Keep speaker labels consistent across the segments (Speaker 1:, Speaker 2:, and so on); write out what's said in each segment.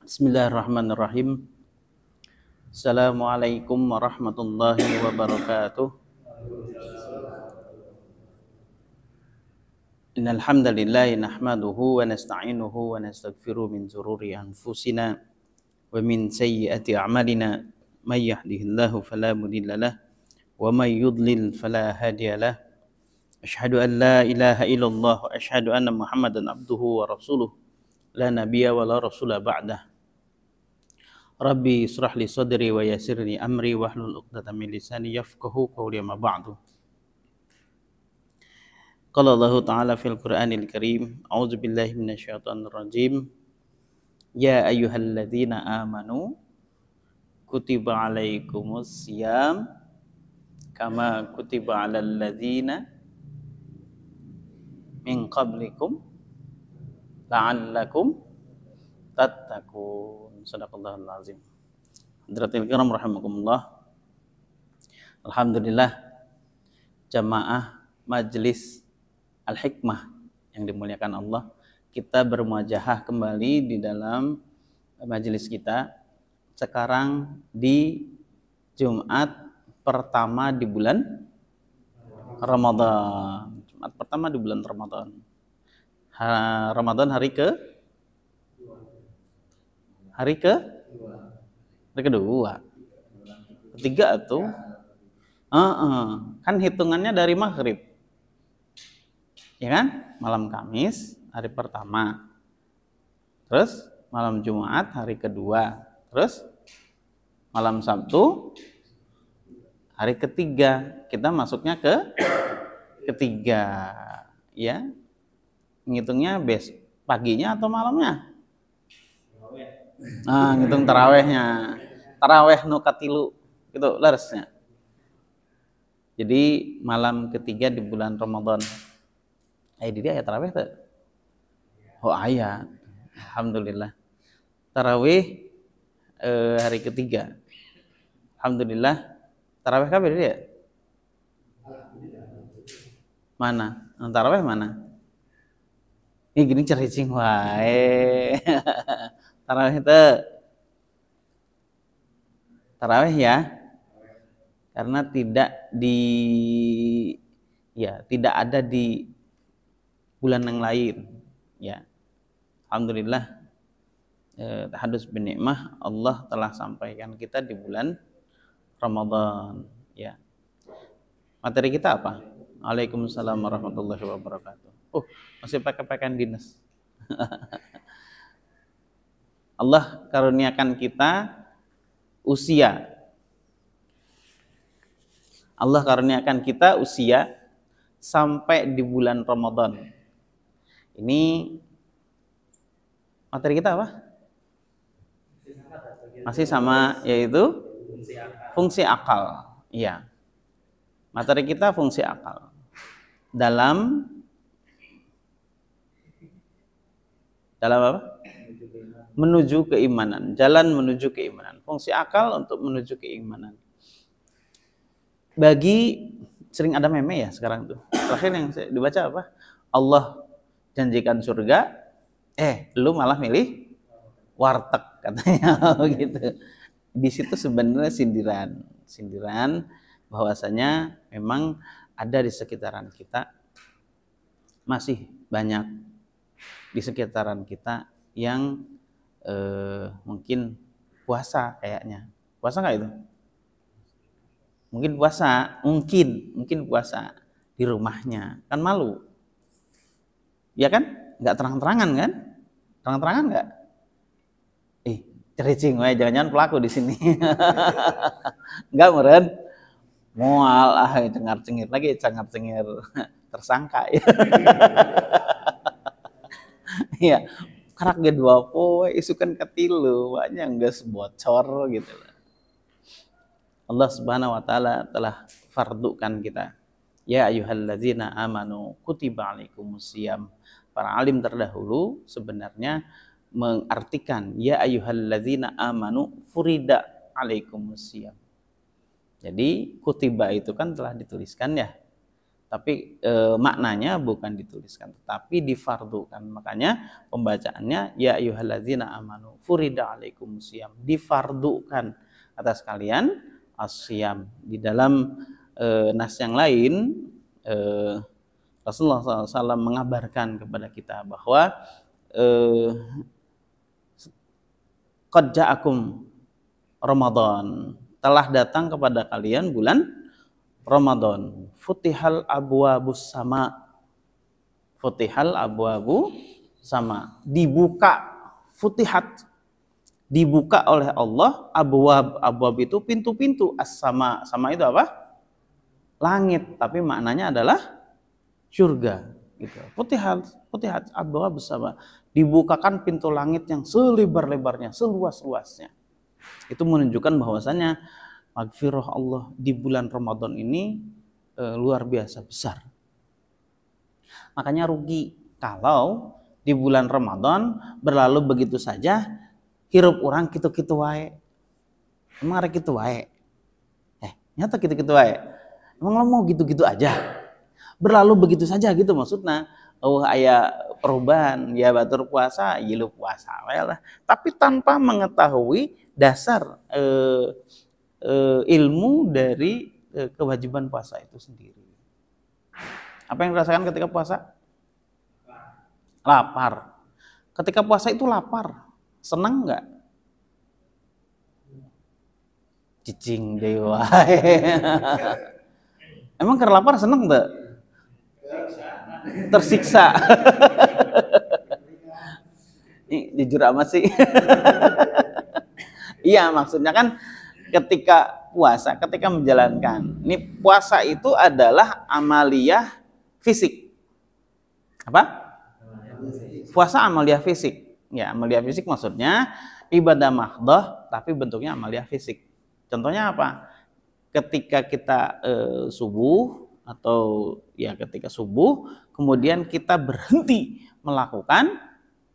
Speaker 1: Bismillahirrahmanirrahim. Assalamualaikum warahmatullahi wabarakatuh. Innal hamdalillah nahmaduhu wa nasta'inuhu wa nastaghfiruh min shururi anfusina wa min sayyiati a'malina. May yahdihillahu fala mudilla lahu wa may yudlil fala hadiya lahu. Asyhadu an la ilaha illallah wa asyhadu anna Muhammadan abduhu wa rasuluh. La nabiyya wa la rasula ba'dah. Rabbi israh li sadri wa yassirni amri wahlul 'uqdatam min lisani yafqahu qawli ma ba'du. Qala Allah Ta'ala fil Qur'anil Karim, a'udzu billahi minasyaitonir rajim. Ya ayyuhalladzina amanu kutiba 'alaikumus syiyam kama kutiba 'alal ladzina min qablikum la'allakum tattaqun. Sadaqallahul azim. Hadratil kiram rahimakumullah. Alhamdulillah, jamaah Majelis Al-Hikmah yang dimuliakan Allah, kita bermuajahah kembali di dalam majelis kita sekarang di Jumat pertama di bulan Ramadan. Jumat pertama di bulan Ramadan. Ramadan hari kedua, ketiga tuh, kan hitungannya dari maghrib, ya kan? Malam Kamis hari pertama, terus malam Jumat hari kedua, terus malam Sabtu hari ketiga. Kita masuknya ke ketiga, ya. Ngitungnya paginya atau malamnya? Nah, ngitung tarawehnya. Taraweh nu katilu itu laresnya. Jadi malam ketiga di bulan Ramadan. Di dia aya taraweh teh? Oh, aya. Alhamdulillah. Tarawih hari ketiga. Alhamdulillah. Taraweh kabeh dia? Mana? Taraweh mana? Ini gini caricing wae. Tarawih itu tarawih ya, karena tidak ada di bulan yang lain, ya. Alhamdulillah, tahadus bin nikmah Allah telah sampaikan kita di bulan Ramadan, ya. Materi kita apa? Waalaikumsalam warahmatullahi wabarakatuh. Masih pakai pakaian dinas. Allah karuniakan kita usia. Allah karuniakan kita usia sampai di bulan Ramadan. Ini materi kita apa? Masih sama, yaitu fungsi akal. Iya. Materi kita fungsi akal. Dalam apa? Menuju keimanan, jalan menuju keimanan, fungsi akal untuk menuju keimanan. Bagi sering ada meme ya sekarang tuh. Terakhir yang saya dibaca apa? Allah janjikan surga, lu malah milih warteg katanya gitu. Di situ sebenarnya sindiran bahwasanya memang ada di sekitaran kita, masih banyak di sekitaran kita yang mungkin puasa kayaknya. Puasa nggak itu? Mungkin puasa di rumahnya. Kan malu. Ya kan? Nggak terang-terangan kan? Terang-terangan nggak? Cericing, jangan-jangan pelaku di sini. Nggak meren? Mual, cengar-cengir lagi, cengar-cengir tersangka. Iya. Karak gedua poe isukan katilu banyak geus bocor gitu. Allah Subhanahu wa taala telah fardukan kita. Ya ayyuhalladzina amanu kutiba alaikumusiyam. Para alim terdahulu sebenarnya mengartikan ya ayyuhalladzina amanu furida alaikumusiyam. Jadi kutiba itu kan telah dituliskan ya. Tapi maknanya bukan dituliskan, tetapi difardukan. Makanya pembacaannya ya ayyuhalladzina amanu furida alaikumusiyam, difardukan atas kalian asyam. Di dalam nas yang lain Rasulullah SAW mengabarkan kepada kita bahwa qad ja'akum Ramadan, telah datang kepada kalian bulan Ramadan. Futihal abwabus sama, futihal abwabu sama, dibuka, futihat, dibuka oleh Allah abwab. Abwab itu pintu-pintu, as-sama, sama itu apa? Langit, tapi maknanya adalah surga gitu. Futihat abwabus sama, dibukakan pintu langit yang selebar-lebarnya, seluas-luasnya. Itu menunjukkan bahwasanya magfirah Allah di bulan Ramadan ini luar biasa besar. Makanya rugi kalau di bulan Ramadan berlalu begitu saja, hirup orang kitu-kitu wae. Emang ada kitu wae? Nyata kitu-kitu wae. Emang lo mau gitu-gitu aja? Berlalu begitu saja gitu maksudnya. Oh, aya perubahan, ya batur puasa, yilu puasa wae lah. Tapi tanpa mengetahui dasar ilmu dari kewajiban puasa itu sendiri. Apa yang dirasakan ketika puasa? Lapar. Ketika puasa itu lapar, senang nggak? Cicing dewa. Emang karena lapar senang nggak? Tersiksa. Ini jujur amat sih. Iya, maksudnya kan ketika puasa, ketika menjalankan. Ini puasa itu adalah amaliyah fisik. Apa? Puasa amaliyah fisik. Ya, amaliyah fisik maksudnya ibadah mahdhah tapi bentuknya amaliyah fisik. Contohnya apa? Ketika kita subuh atau ya ketika subuh kemudian kita berhenti melakukan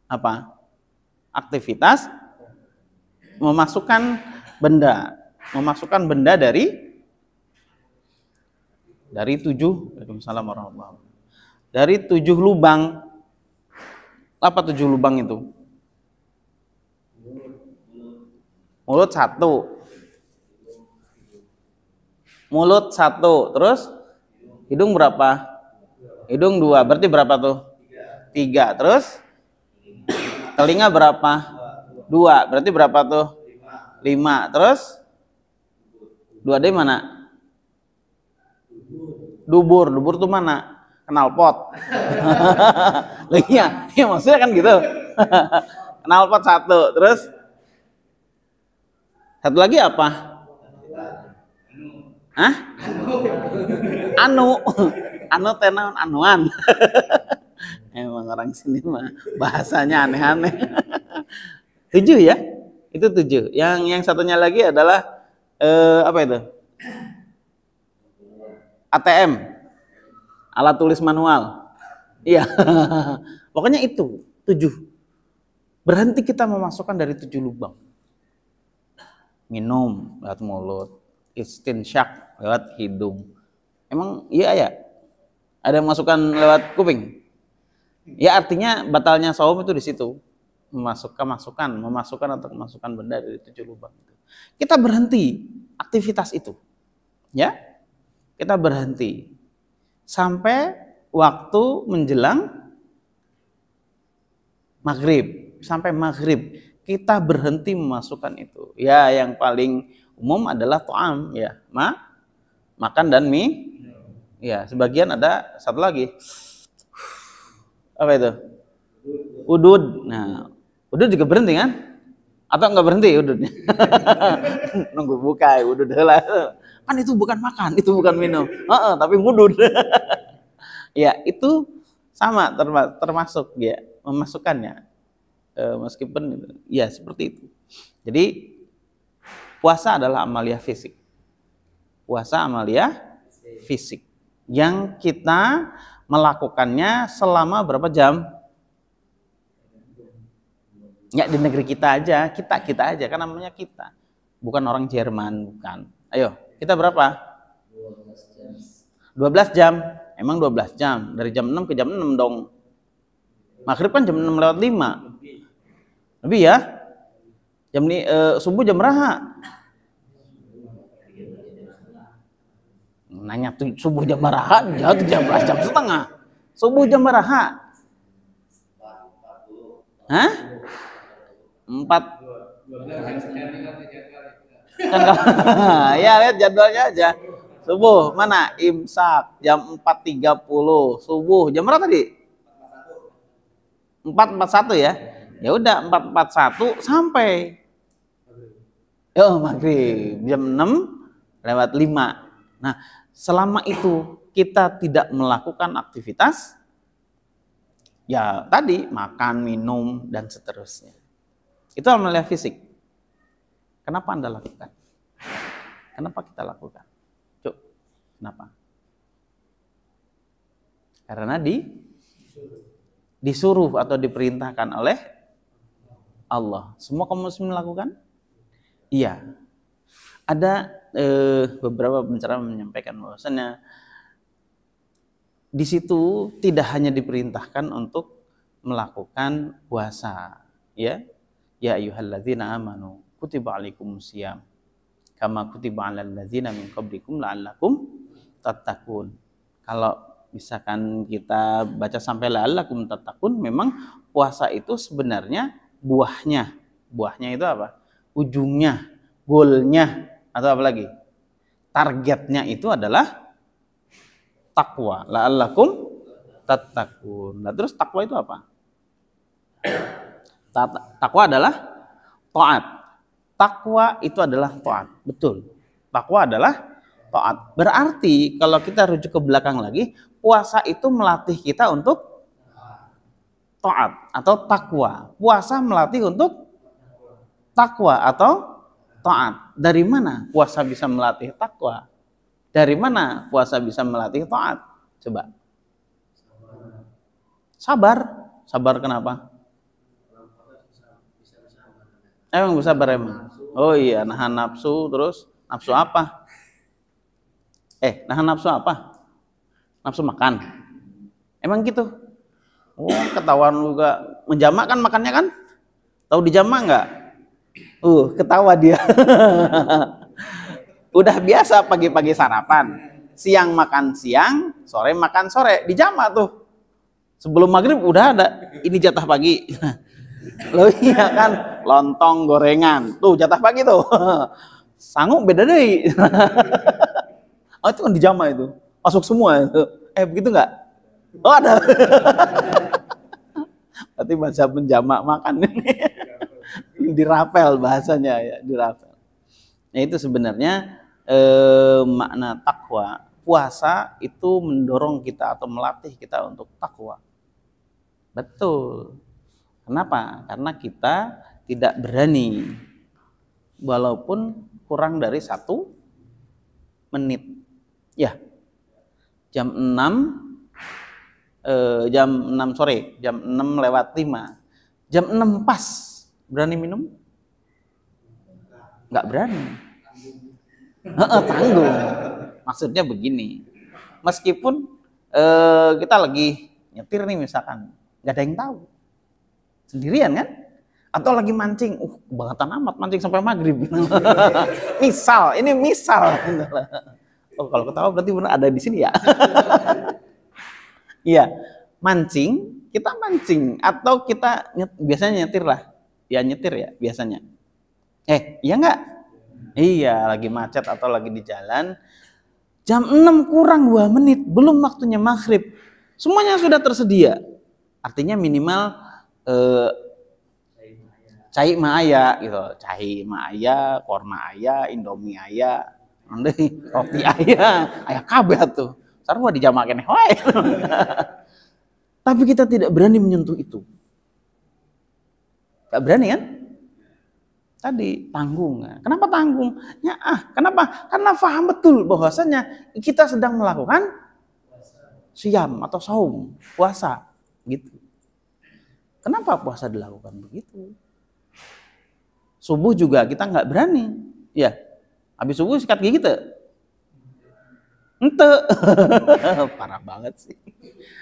Speaker 1: apa? Aktivitas memasukkan benda dari 7 dari 7 lubang. Apa 7 lubang itu? Mulut 1, terus hidung berapa? Hidung 2, berarti berapa tuh? 3, terus telinga berapa? 2, berarti berapa tuh? 5, terus 2D mana? Dubur tuh mana? Knalpot. Iya, maksudnya kan gitu. Knalpot 1, terus satu lagi apa? Hah? Anu tenaun anuan. Emang orang sini mah bahasanya aneh-aneh. 7 ya? Itu 7. Yang satunya lagi adalah apa itu? ATM. Alat tulis manual. Iya. Pokoknya itu 7. Berhenti kita memasukkan dari 7 lubang. Minum lewat mulut, istinsyak lewat hidung. Emang iya ya? Ada yang masukkan lewat kuping? Ya artinya batalnya saum itu di situ. Memasukkan atau memasukkan benda dari 7 lubang itu. Kita berhenti aktivitas itu. Ya? Kita berhenti sampai waktu menjelang maghrib. Sampai maghrib kita berhenti memasukkan itu. Ya, yang paling umum adalah to'am, ya, makan dan mie. Ya, sebagian ada satu lagi. Apa itu? Udud. Nah, udud juga berhenti kan? Atau enggak berhenti ududnya? Nunggu buka, udud lah. Kan itu bukan makan, itu bukan minum. Tapi udud. Ya, itu sama termasuk ya memasukkannya. Meskipun ya seperti itu. Jadi puasa adalah amaliyah fisik. Puasa amaliyah fisik yang kita melakukannya selama berapa jam? Ya di negeri kita aja, kita aja kan namanya kita. Bukan orang Jerman, bukan. Ayo, kita berapa? 12 jam. Emang 12 jam, dari jam 6 ke jam 6 dong. Maghrib kan jam 6 lewat 5. Lebih ya? Jam ini subuh jam berapa? Nanya tuh subuh jam berapa? Jauh jam 11 jam setengah. Subuh jam berapa? Hah? 4. Ya lihat jadwalnya aja. Subuh mana? Imsak jam 4.30. Subuh jam berapa tadi? 4.41 ya. Ya udah 4.41 sampai maghrib jam 6 lewat 5. Nah, selama itu kita tidak melakukan aktivitas, ya tadi makan, minum dan seterusnya. Itu amalia fisik. Kenapa Anda lakukan? Kenapa kita lakukan? Cuk, kenapa? Karena disuruh atau diperintahkan oleh Allah. Semua kaum muslimin melakukan? Iya. Ada beberapa pencerah menyampaikan bahwasanya di situ tidak hanya diperintahkan untuk melakukan puasa, ya. Ya ayyuhalladzina amanu kutiba alaikumusiyam kama kutiba alal ladzina min qablikum la'allakum tattaqun. Kalau misalkan kita baca sampai la'allakum tattaqun, memang puasa itu sebenarnya buahnya itu apa? Ujungnya, goalnya, atau apa lagi? Targetnya itu adalah takwa. La'allakum tattaqun. Nah, terus takwa itu apa? Takwa adalah taat. Takwa itu adalah taat. Betul. Takwa adalah taat. Berarti kalau kita rujuk ke belakang lagi, puasa itu melatih kita untuk taat atau takwa. Puasa melatih untuk takwa atau taat. Dari mana puasa bisa melatih takwa? Dari mana puasa bisa melatih taat? Coba. Sabar. Sabar kenapa? Emang bisa sabar emang? Oh iya, nahan nafsu, terus nafsu apa? Nahan nafsu apa? Nafsu makan. Emang gitu? Oh, ketahuan juga. Menjamak kan makannya kan? Tahu dijamak nggak? Ketawa dia. Udah biasa pagi-pagi sarapan, siang makan siang, sore makan sore, dijamak tuh. Sebelum maghrib udah ada, ini jatah pagi. Loh iya kan, lontong gorengan, tuh jatah pagi tuh. Sanggup beda deh. Oh itu kan dijamak itu, masuk semua itu. Begitu nggak? Oh ada. Berarti bahasa penjamak makan ini. Dirapel bahasanya ya, dirapel. Nah itu sebenarnya makna takwa. Puasa itu mendorong kita atau melatih kita untuk takwa. Betul. Kenapa? Karena kita tidak berani walaupun kurang dari 1 menit. Ya. Jam 6 sore, jam 6 lewat 5. Jam 6 pas berani minum? Enggak berani. Tanggung. Maksudnya begini. Meskipun kita lagi nyetir nih misalkan, enggak ada yang tahu. Sendirian kan? Atau lagi mancing, kebangetan amat mancing sampai maghrib. Misal, ini misal. Oh, kalau ketawa berarti benar ada di sini ya. Iya, mancing, kita mancing atau kita biasanya nyetir lah. Ya nyetir ya biasanya. Iya enggak? Iya, lagi macet atau lagi di jalan. Jam 6 kurang 2 menit, belum waktunya maghrib. Semuanya sudah tersedia. Artinya minimal cai ma aya gitu, cai ma aya, korma aya, indomie aya, roti aya kabeh tuh. Sarua dijamak keneh wae. Tapi kita tidak berani menyentuh itu. Gak berani kan? Tadi tanggung. Kenapa tanggung? Kenapa? Karena paham betul bahwasanya kita sedang melakukan siam atau saum, puasa, gitu. Kenapa puasa dilakukan begitu? Subuh juga kita nggak berani, ya. Habis subuh sikat gigi gitu. Ente. Parah banget sih.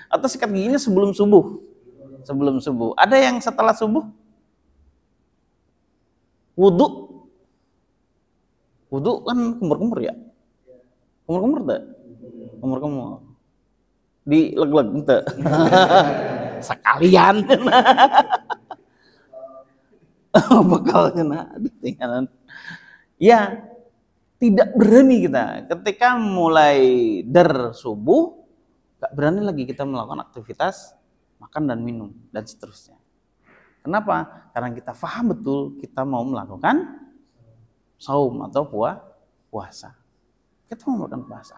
Speaker 1: Atau sikat giginya sebelum subuh. Sebelum subuh. Ada yang setelah subuh? Wudhu. Wudhu kan kumur-kumur ya? Kumur-kumur tak? Kumur-kumur. Di leg-leg ente. Sekalian. Bekalnya nah, tinggalan. Ya, tidak berani kita ketika mulai subuh, gak berani lagi kita melakukan aktivitas makan dan minum dan seterusnya. Kenapa? Karena kita paham betul kita mau melakukan saum atau puasa. Kita mau melakukan puasa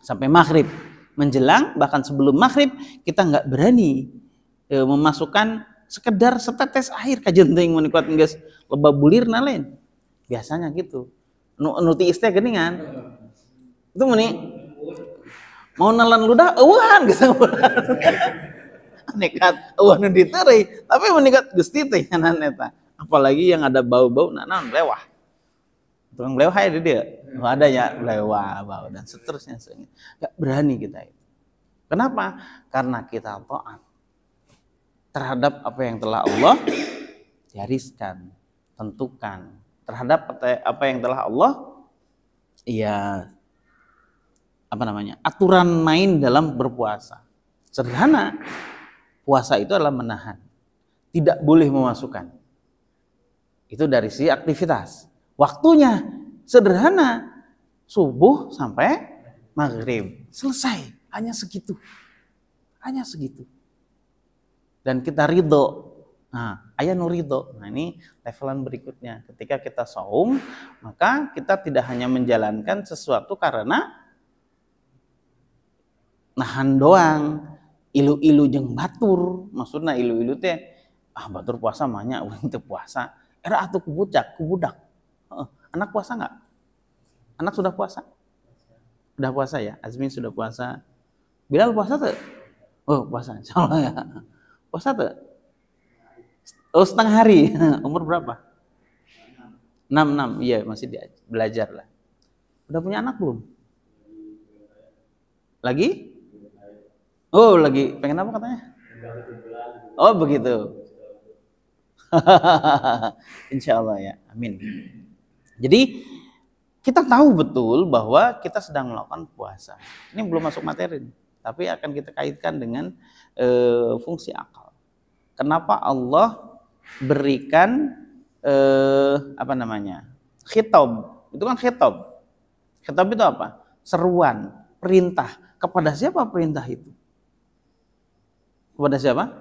Speaker 1: sampai maghrib menjelang, bahkan sebelum maghrib kita nggak berani memasukkan sekedar setetes air kajenting menikuat nges lebah bulir nalain. Biasanya gitu. Nuti istri geningan. Itu meni mau nelan ludah eueuhan geus. Nekat eueuh nu diteureui, tapi menikat Gusti teh nyanan eta. Apalagi yang ada bau-bau naon lewah. Tukang belewah ya dia. Oh, ada ya belewah, bau dan seterusnya. Enggak berani kita itu. Kenapa? Karena kita taat terhadap apa yang telah Allah gariskan, tentukan, terhadap apa yang telah Allah aturan main dalam berpuasa. Sederhana, puasa itu adalah menahan, tidak boleh memasukkan. Itu dari sisi aktivitas. Waktunya sederhana, subuh sampai maghrib, selesai, hanya segitu. Dan kita ridho. Nah, aya nu ridho. Nah, ini levelan berikutnya. Ketika kita saum, maka kita tidak hanya menjalankan sesuatu karena nahan doang, ilu-ilu jeung batur. Maksudna ilu-ilu teh batur puasa mah nya urang teu puasa. Era atuh ku budak. Anak puasa enggak? Anak sudah puasa? Sudah puasa ya? Azmin sudah puasa. Bilal puasa tuh? Oh, puasa insyaallah ya. Puasa tuh? Oh, setengah hari. Umur berapa? 6. Iya, masih belajar lah. Udah punya anak belum? Lagi? Oh, lagi. Pengen apa katanya? Oh, begitu. Insyaallah ya. Amin. Jadi, kita tahu betul bahwa kita sedang melakukan puasa. Ini belum masuk materi, tapi akan kita kaitkan dengan fungsi akal. Kenapa Allah berikan khitab? Itu kan khitab. Khitab itu apa? Seruan, perintah. Kepada siapa perintah itu? Kepada siapa?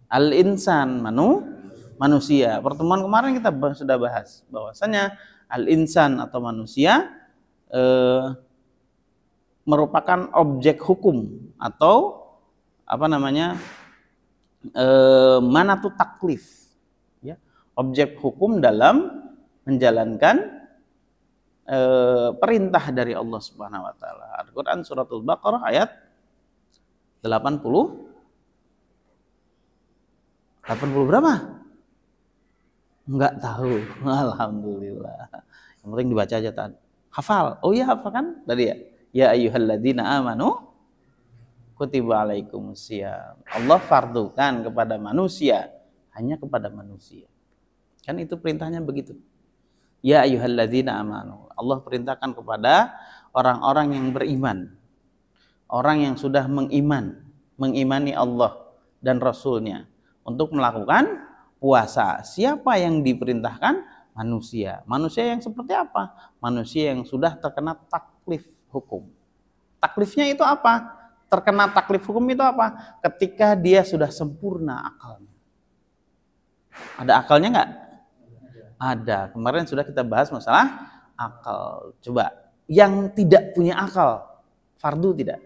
Speaker 1: Al-insan, manusia. Pertemuan kemarin kita sudah bahas bahwasanya al-insan atau manusia merupakan objek hukum atau manatu taklif, ya, objek hukum dalam menjalankan perintah dari Allah Subhanahu wa taala. Al-Qur'an suratul Baqarah ayat 80 berapa? Enggak tahu. Alhamdulillah. Yang penting dibaca aja tadi. Hafal. Oh iya, hafal kan tadi ya. Ya ayyuhalladzina amanu kutiba alaikumusiyam. Allah fardukan kepada manusia, hanya kepada manusia. Kan itu perintahnya begitu. Ya ayyuhalladzina amanu. Allah perintahkan kepada orang-orang yang beriman. Orang yang sudah mengimani Allah dan Rasulnya untuk melakukan puasa. Siapa yang diperintahkan? Manusia. Manusia yang seperti apa? Manusia yang sudah terkena taklif hukum. Taklifnya itu apa? Terkena taklif hukum itu apa? Ketika dia sudah sempurna akalnya. Ada akalnya enggak? Ada. Kemarin sudah kita bahas masalah akal. Coba, yang tidak punya akal, fardu tidak?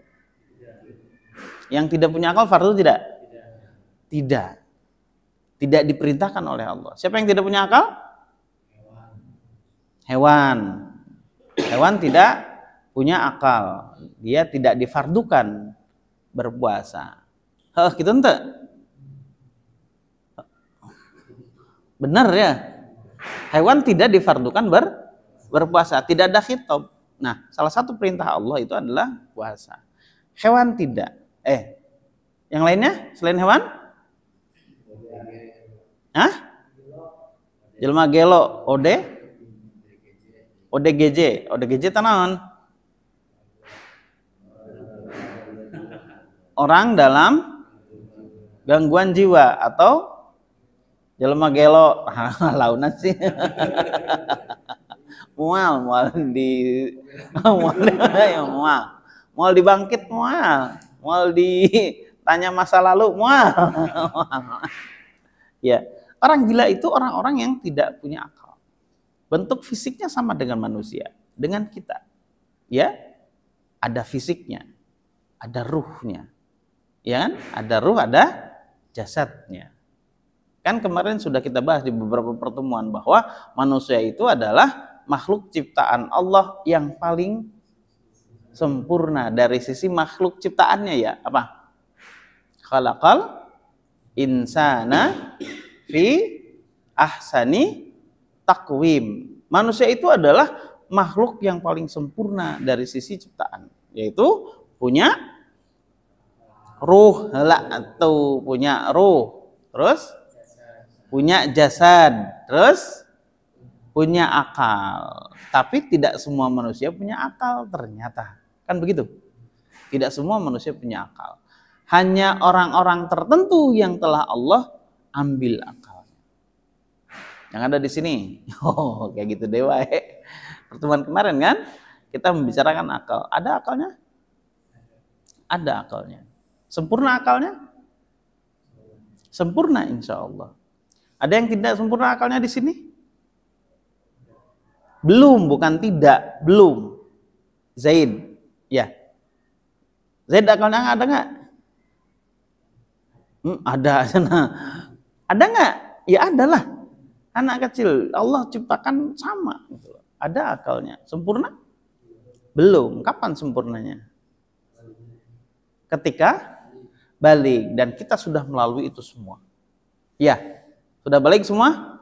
Speaker 1: Yang tidak punya akal, fardu tidak? Tidak. Tidak diperintahkan oleh Allah. Siapa yang tidak punya akal? Hewan. Hewan tidak punya akal. Dia tidak difardukan berpuasa. Gitu ente? Benar ya? Hewan tidak difardukan berpuasa. Tidak ada khitab. Nah, salah satu perintah Allah itu adalah puasa. Hewan tidak. Yang lainnya selain hewan? Hah? Jelma gelo, ODGJ tanaon. Orang dalam gangguan jiwa atau jelma gelo, launan sih. mual dibangkit, mual ditanya masa lalu, mual. Ya, orang gila itu orang-orang yang tidak punya akal. Bentuk fisiknya sama dengan manusia, dengan kita. Ya, ada fisiknya, ada ruhnya. Ya kan? Ada ruh, ada jasadnya. Kan kemarin sudah kita bahas di beberapa pertemuan bahwa manusia itu adalah makhluk ciptaan Allah yang paling sempurna dari sisi makhluk ciptaannya ya. Apa? Khalaqal insana fi ahsani taqwim. Manusia itu adalah makhluk yang paling sempurna dari sisi ciptaan, yaitu punya ruh, punya ruh, terus punya jasad, terus punya akal. Tapi tidak semua manusia punya akal ternyata. Kan begitu? Tidak semua manusia punya akal. Hanya orang-orang tertentu yang telah Allah ambil akalnya. Yang ada di sini. Oh, kayak gitu dewa. Pertemuan kemarin kan kita membicarakan akal. Ada akalnya? Ada akalnya. Sempurna akalnya? Sempurna insya Allah. Ada yang tidak sempurna akalnya di sini? Belum, bukan tidak, belum. Zaid, ya. Zaid akalnya ada nggak? Ada, ada nggak? Ya ada lah. Anak kecil Allah ciptakan sama. Ada akalnya. Sempurna? Belum. Kapan sempurnanya? Ketika balik, dan kita sudah melalui itu semua. Ya. Sudah balik semua?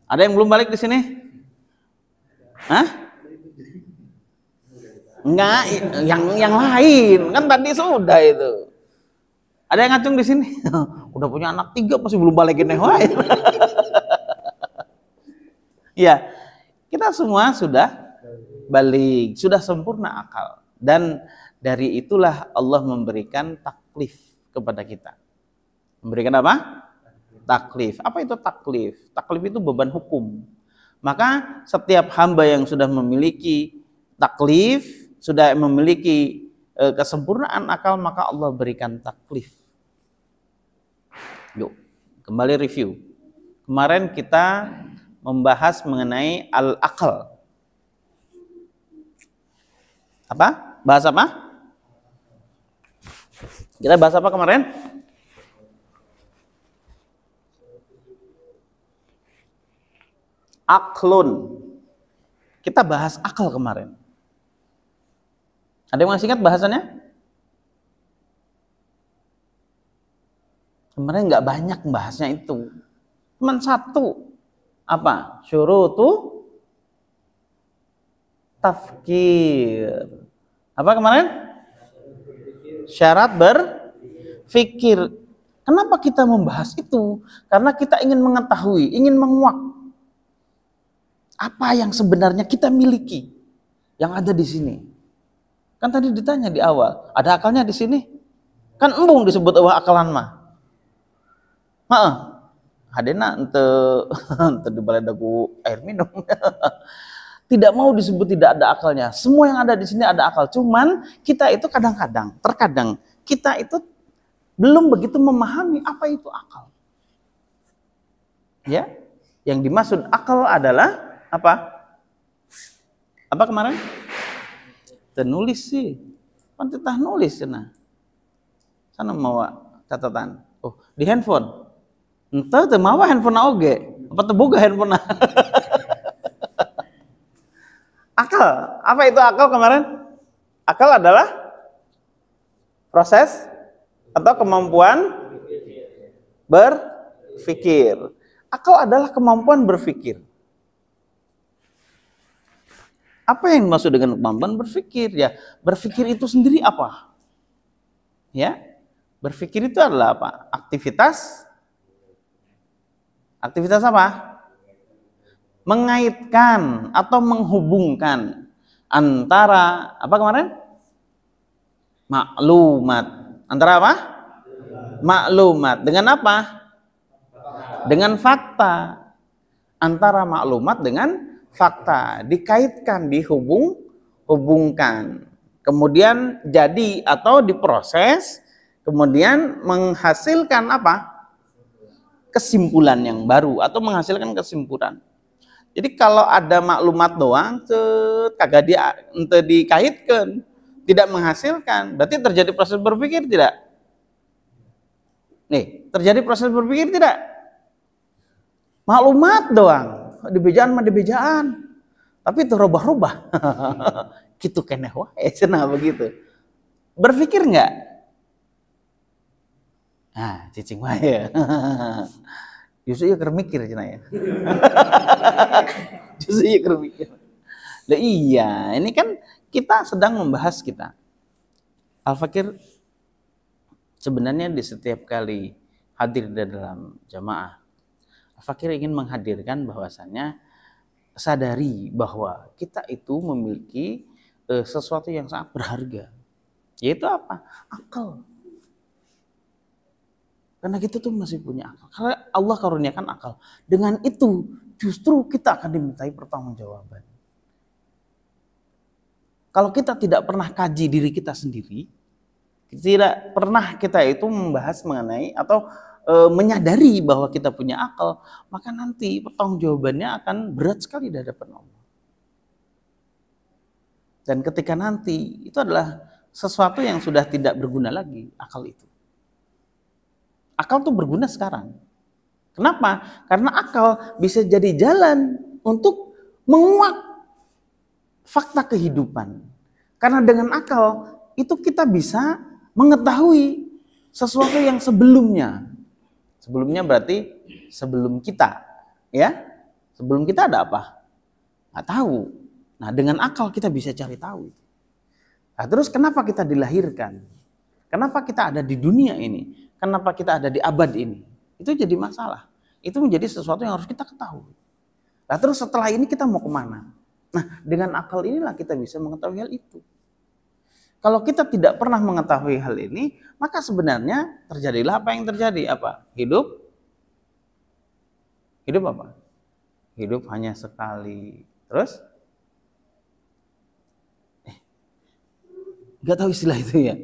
Speaker 1: Ada yang belum balik di sini? Hah? Enggak, yang lain kan tadi sudah itu. Ada yang ngacung di sini? Udah punya anak 3 masih belum balikin yang lain. Ya, kita semua sudah balik, sudah sempurna akal, dan dari itulah Allah memberikan taklif kepada kita. Memberikan apa? Taklif. Apa itu taklif? Taklif itu beban hukum. Maka setiap hamba yang sudah memiliki taklif, sudah memiliki kesempurnaan akal, maka Allah berikan taklif. Yuk, kembali review. Kemarin kita membahas mengenai al-aql. Apa? Bahas apa? Kita bahas apa kemarin? Aklun. Kita bahas akal kemarin. Ada yang masih ingat bahasannya? Kemarin nggak banyak bahasnya itu. Cuman satu. Apa? Syurutu tafkir. Apa kemarin? Syarat berfikir. Kenapa kita membahas itu? Karena kita ingin mengetahui, ingin menguak apa yang sebenarnya kita miliki yang ada di sini. Kan tadi ditanya di awal, ada akalnya di sini? Kan embung disebut akalan mah. Heeh. Hadena ente dibaledaku air minum. Tidak mau disebut tidak ada akalnya. Semua yang ada di sini ada akal. Cuman kita itu terkadang kita itu belum begitu memahami apa itu akal. Ya, yang dimaksud akal adalah apa? Apa kemarin? Tenulis sih. Pantitah nulis cenah. Sana mau catatan. Oh, di handphone. Entah teu mawa handphone oge. Apa teu boga handphone? Akal. Apa itu akal kemarin? Akal adalah proses atau kemampuan berpikir. Akal adalah kemampuan berpikir. Apa yang dimaksud dengan kemampuan berpikir? Ya, berpikir itu sendiri apa? Ya, berpikir itu adalah apa? Aktivitas apa? Mengaitkan atau menghubungkan antara apa kemarin? Maklumat. Antara apa? Maklumat. Dengan apa? Dengan fakta. Antara maklumat dengan fakta. Dikaitkan, dihubungkan. Kemudian jadi atau diproses, kemudian menghasilkan apa? Kesimpulan yang baru atau menghasilkan kesimpulan. Jadi kalau ada maklumat doang, kagak ente dikaitkan, tidak menghasilkan, berarti terjadi proses berpikir tidak? Nih, terjadi proses berpikir tidak? Maklumat doang, dibejaan mah dibejaan, tapi itu rubah-rubah. Gitu keneh wae cenah begitu. Berpikir enggak? Nah, cicing wae. Justru ya keur mikir cenah ya. Justru ya keur mikir. Lah iya, ini kan kita sedang membahas kita. Al-Fakir sebenarnya di setiap kali hadir di dalam jamaah, Al-Fakir ingin menghadirkan bahwasannya sadari bahwa kita itu memiliki sesuatu yang sangat berharga. Yaitu apa? Akal. Karena kita tuh masih punya akal. Karena Allah karuniakan akal. Dengan itu justru kita akan dimintai pertanggungjawaban. Kalau kita tidak pernah kaji diri kita sendiri, tidak pernah kita itu membahas mengenai atau menyadari bahwa kita punya akal, maka nanti pertanggungjawabannya akan berat sekali di hadapan Allah. Dan ketika nanti itu adalah sesuatu yang sudah tidak berguna lagi, akal itu. Akal tuh berguna sekarang. Kenapa? Karena akal bisa jadi jalan untuk menguak fakta kehidupan. Karena dengan akal itu kita bisa mengetahui sesuatu yang sebelumnya. Sebelumnya berarti sebelum kita, ya. Sebelum kita ada apa? Nggak tahu. Nah, dengan akal kita bisa cari tahu. Nah, terus kenapa kita dilahirkan? Kenapa kita ada di dunia ini? Kenapa kita ada di abad ini? Itu jadi masalah. Itu menjadi sesuatu yang harus kita ketahui. Nah, terus setelah ini kita mau kemana? Nah, dengan akal inilah kita bisa mengetahui hal itu. Kalau kita tidak pernah mengetahui hal ini, maka sebenarnya terjadilah apa yang terjadi? Apa? Hidup apa? Hidup hanya sekali. Terus? Gak tahu istilah itu ya.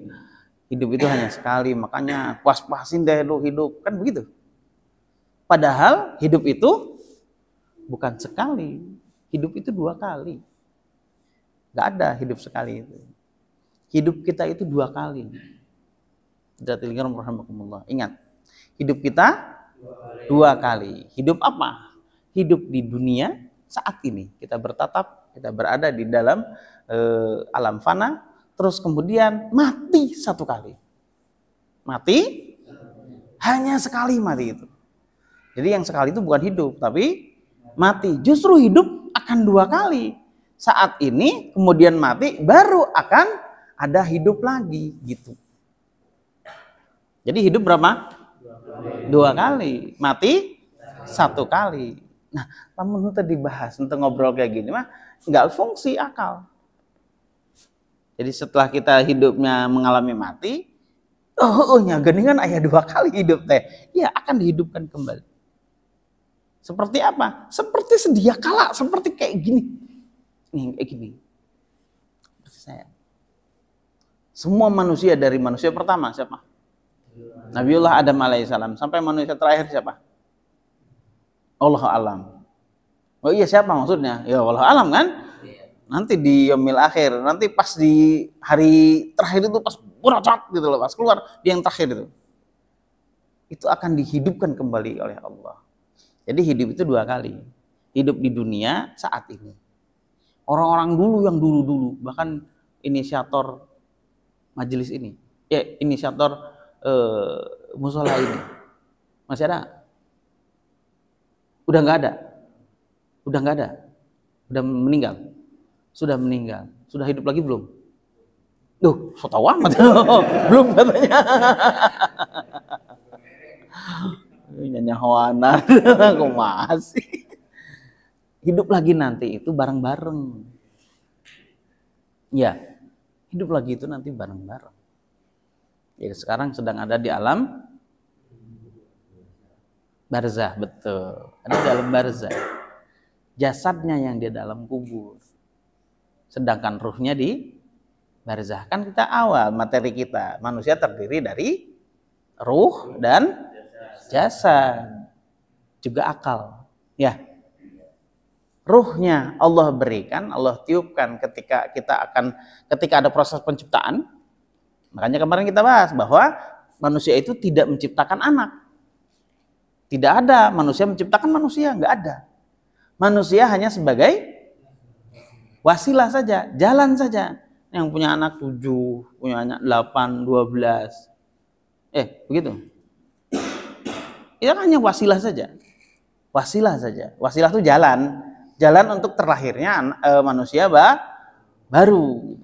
Speaker 1: Hidup itu hanya sekali, makanya puas-puasin deh lu hidup. Kan begitu. Padahal hidup itu bukan sekali. Hidup itu 2 kali. Gak ada hidup sekali itu. Hidup kita itu 2 kali. Ingat, hidup kita 2 kali. Hidup apa? Hidup di dunia saat ini. Kita bertatap, kita berada di dalam alam fana. Terus kemudian mati 1 kali. Mati hanya sekali mati itu. Jadi yang sekali itu bukan hidup, tapi mati. Justru hidup akan 2 kali. Saat ini kemudian mati, baru akan ada hidup lagi gitu. Jadi hidup berapa? 2 kali. Mati 1 kali. Nah, namun tadi dibahas untuk ngobrol kayak gini mah nggak fungsi akal. Jadi setelah kita hidupnya mengalami mati, geningan aya 2 kali hidup teh, ya akan dihidupkan kembali. Seperti apa? Seperti sedia kala, seperti kayak gini. Nih, kayak gini. Seperti saya. Semua manusia dari manusia pertama siapa? Nabiullah Adam alaihissalam sampai manusia terakhir siapa? Allah alam. Oh iya, siapa maksudnya? Ya Allah alam kan? Nanti di yaumil akhir, nanti pas di hari terakhir itu pas buracat gitu loh, pas keluar di yang terakhir itu akan dihidupkan kembali oleh Allah. Jadi hidup itu 2 kali. Hidup di dunia saat ini. Orang-orang dulu yang dulu-dulu, bahkan inisiator majelis ini, ya inisiator musola ini, masih ada? Udah nggak ada? Udah meninggal? sudah meninggal. Sudah hidup lagi belum? Duh, so tau amat. Belum katanya. Nyanyahoana. Kok masih? Hidup lagi nanti itu bareng-bareng. Ya, hidup lagi itu nanti bareng-bareng. Jadi sekarang sedang ada di alam barzah, betul. Ada di alam barzah. Jasadnya yang di dalam kubur. Sedangkan ruhnya di barzah. Kan kita awal materi kita, manusia terdiri dari ruh dan jasad, juga akal. Ya. Ruhnya Allah berikan, Allah tiupkan ketika ada proses penciptaan. Makanya kemarin kita bahas bahwa manusia itu tidak menciptakan anak. Tidak ada manusia menciptakan manusia, nggak ada. Manusia hanya sebagai wasilah saja, jalan saja. Yang punya anak 7, punya anak 8, 12. Begitu. Itu hanya wasilah saja. Wasilah saja. Wasilah itu jalan. Jalan untuk terlahirnya manusia baru.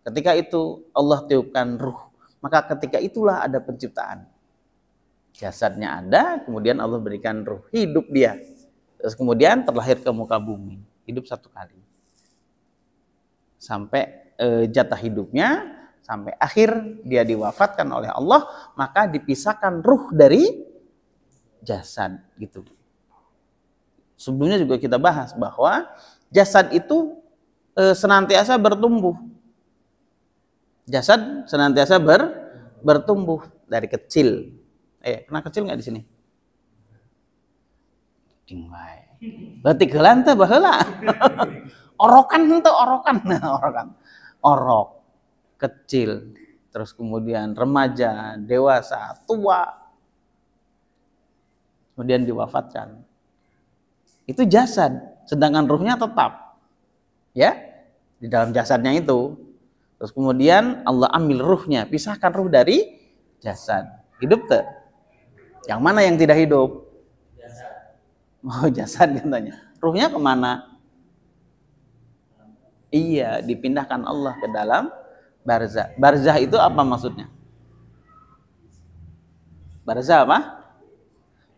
Speaker 1: Ketika itu Allah tiupkan ruh. Maka ketika itulah ada penciptaan. Jasadnya ada, kemudian Allah berikan ruh. Hidup dia. Terus kemudian terlahir ke muka bumi. Hidup 1 kali. Sampai jatah hidupnya, sampai akhir dia diwafatkan oleh Allah, maka dipisahkan ruh dari jasad gitu. Sebelumnya juga kita bahas bahwa jasad itu senantiasa bertumbuh. Jasad senantiasa bertumbuh dari kecil. Pernah kecil nggak di sini? Tinggal. Berarti gelan teh baheula. Orokan henteu orokan. Nah, orokan. Orok, kecil, terus kemudian remaja, dewasa, tua, kemudian diwafatkan. Itu jasad, sedangkan ruhnya tetap, ya, di dalam jasadnya itu. Terus kemudian Allah ambil ruhnya, pisahkan ruh dari jasad. Hidup tuh? Yang mana yang tidak hidup? Jasad. Oh, jasad katanya. Ruhnya kemana? Iya, dipindahkan Allah ke dalam barzah. Barzah itu apa maksudnya? Barzah apa?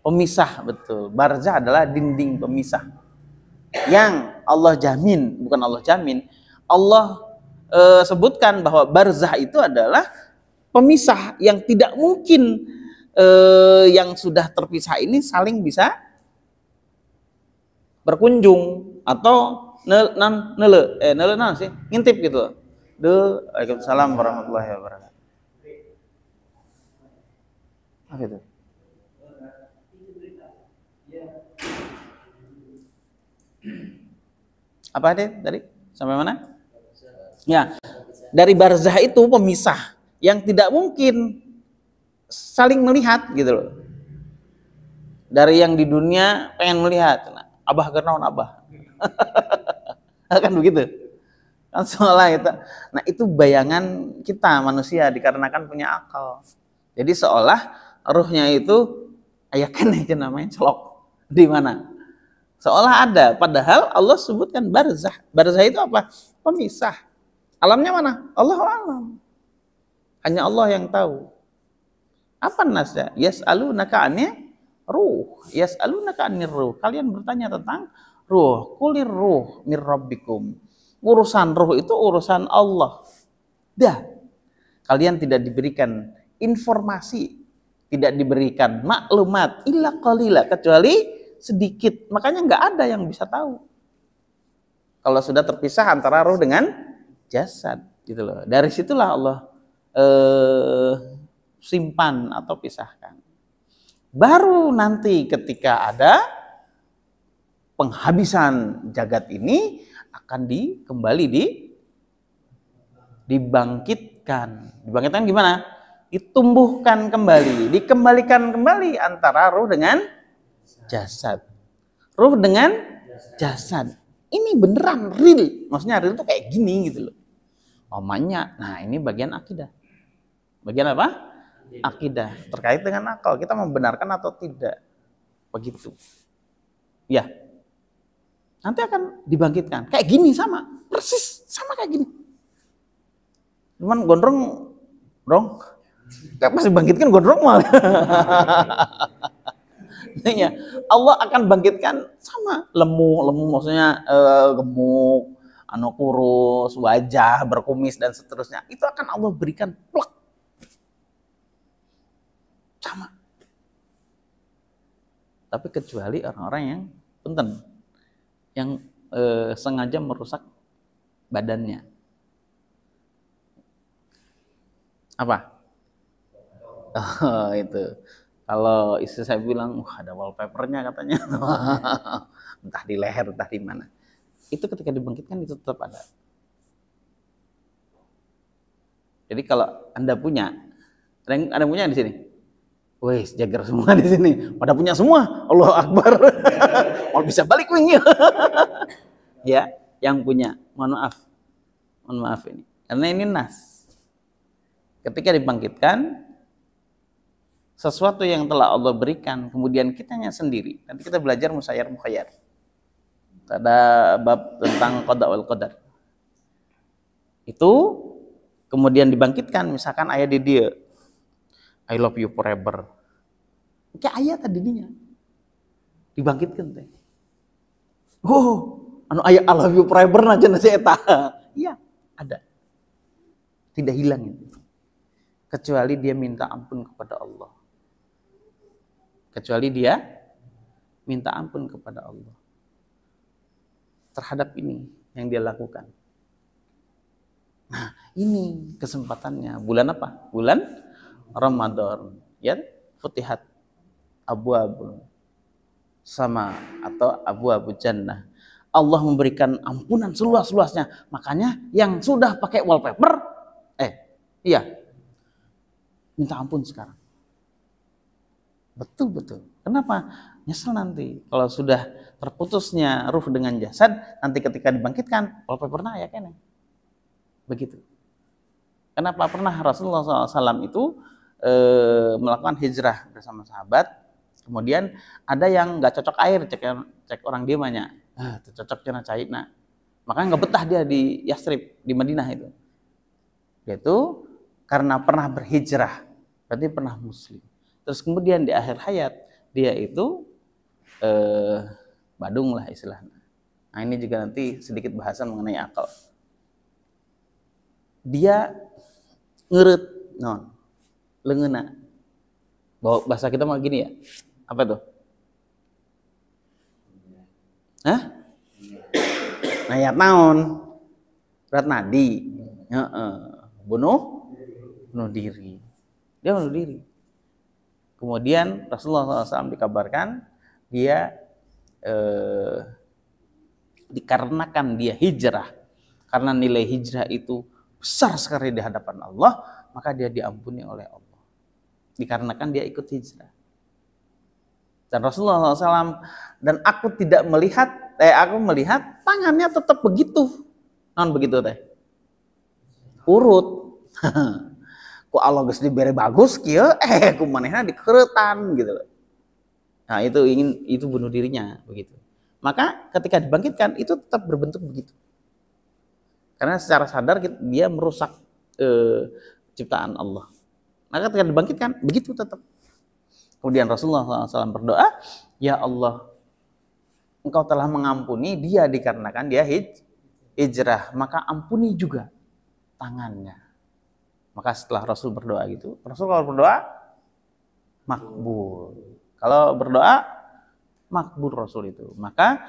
Speaker 1: Pemisah, betul. Barzah adalah dinding pemisah. Yang Allah jamin, bukan Allah jamin. Allah sebutkan bahwa barzah itu adalah pemisah yang tidak mungkin yang sudah terpisah ini saling bisa berkunjung atau nele sih ngintip gitu. Waalaikumsalam warahmatullahi wabarakatuh. Apa itu? Apa tadi? Sampai mana? Ya, dari barzah itu pemisah yang tidak mungkin saling melihat gitu loh. Dari yang di dunia pengen melihat, nah, abah kenaon abah. Kan begitu. Kan soalnya itu. Nah, itu bayangan kita manusia dikarenakan punya akal. Jadi seolah ruhnya itu ayakan aja namanya celok. Di mana? Seolah ada, padahal Allah sebutkan barzah. Barzah itu apa? Pemisah. Alamnya mana? Allahu a'lam. Hanya Allah yang tahu. Apa nasya? Yas'alunaka 'anil ruh. Yas'alunaka 'anil ruh. Kalian bertanya tentang ruh. Qulir ruh mir rabbikum. Urusan ruh itu urusan Allah. Dah. Kalian tidak diberikan informasi, tidak diberikan maklumat illa qalila, kecuali sedikit. Makanya nggak ada yang bisa tahu. Kalau sudah terpisah antara ruh dengan jasad, gitu loh. Dari situlah Allah simpan atau pisahkan. Baru nanti ketika ada penghabisan jagat ini akan dibangkitkan. Dibangkitkan gimana? Ditumbuhkan kembali, dikembalikan kembali antara ruh dengan jasad. Ruh dengan jasad. Ini beneran real. Maksudnya real itu kayak gini gitu loh. Omanya. Nah, ini bagian akidah. Bagian apa? Akidah. Terkait dengan akal. Kita membenarkan atau tidak. Begitu. Ya. Nanti akan dibangkitkan. Kayak gini sama. Persis. sama kayak gini. Cuman gondrong, dong, kayak masih bangkitkan gondrong malah. Ya, Allah akan bangkitkan sama lemu maksudnya gemuk, kurus, wajah berkumis dan seterusnya. Itu akan Allah berikan plek. Sama. Tapi kecuali orang-orang yang punten, yang sengaja merusak badannya. Apa? Oh, itu. Kalau istri saya bilang, ada wallpapernya katanya. Entah di leher, entah di mana. Itu ketika dibangkitkan itu tetap ada. Jadi kalau Anda punya, ada punya di sini? Wes, jagar semua di sini. Pada punya semua. Allahu Akbar. Mau bisa balik wingnya. Ya, yang punya. Mohon maaf ini. Karena ini nas. Ketika dibangkitkan, sesuatu yang telah Allah berikan, kemudian kitanya sendiri. Nanti kita belajar musayyar mukhayyar. Ada bab tentang qada wal qadar. Itu kemudian dibangkitkan, misalkan ayat di dia, I love you forever. Kayak ayat tadinya. Dibangkitkan teh. Ayat I love you forever aja nasi eta. Iya, ada. Tidak hilang itu. Kecuali dia minta ampun kepada Allah. Kecuali dia minta ampun kepada Allah terhadap ini yang dia lakukan. Nah, ini kesempatannya. Bulan apa? Bulan Ramadan. Ya, futihat abwaab sama atau abwaab jannah. Allah memberikan ampunan seluas-luasnya. Makanya yang sudah pakai wallpaper, minta ampun sekarang. Betul. Kenapa? Nyesel nanti. Kalau sudah terputusnya ruh dengan jasad, nanti ketika dibangkitkan, wallpapernya ya kene. Begitu. Kenapa? Pernah Rasulullah SAW itu melakukan hijrah bersama sahabat. Kemudian ada yang nggak cocok air, cek orang dia banyak. Cocok cina cairna. Makanya nggak betah dia di Yasrib, di Madinah itu. Dia itu karena pernah berhijrah, berarti pernah muslim. Terus kemudian di akhir hayat dia itu badung lah istilahnya. Nah, ini juga nanti sedikit bahasan mengenai akal. Dia ngeret leungeuna. Bahasa kita mah gini ya. Apa tuh? Nayat naon? Berat nadi. Bunuh diri. Dia bunuh diri. Kemudian Rasulullah SAW dikabarkan dia dikarenakan dia hijrah, karena nilai hijrah itu besar sekali di hadapan Allah, maka dia diampuni oleh Allah. Dikarenakan dia ikut hijrah. Dan Rasulullah SAW dan aku melihat tangannya tetap begitu. Non begitu teh. Urut. Ku Allah geus dibere bagus kieu ku manehna dikeretan gitu loh. Nah, itu bunuh dirinya begitu. Maka ketika dibangkitkan itu tetap berbentuk begitu. Karena secara sadar dia merusak ciptaan Allah. Maka ketika dibangkitkan begitu tetap. Kemudian Rasulullah SAW berdoa, ya Allah, Engkau telah mengampuni dia dikarenakan dia hijrah, maka ampuni juga tangannya. Maka setelah Rasul berdoa gitu, Rasul kalau berdoa makbul. Kalau berdoa makbul Rasul itu. Maka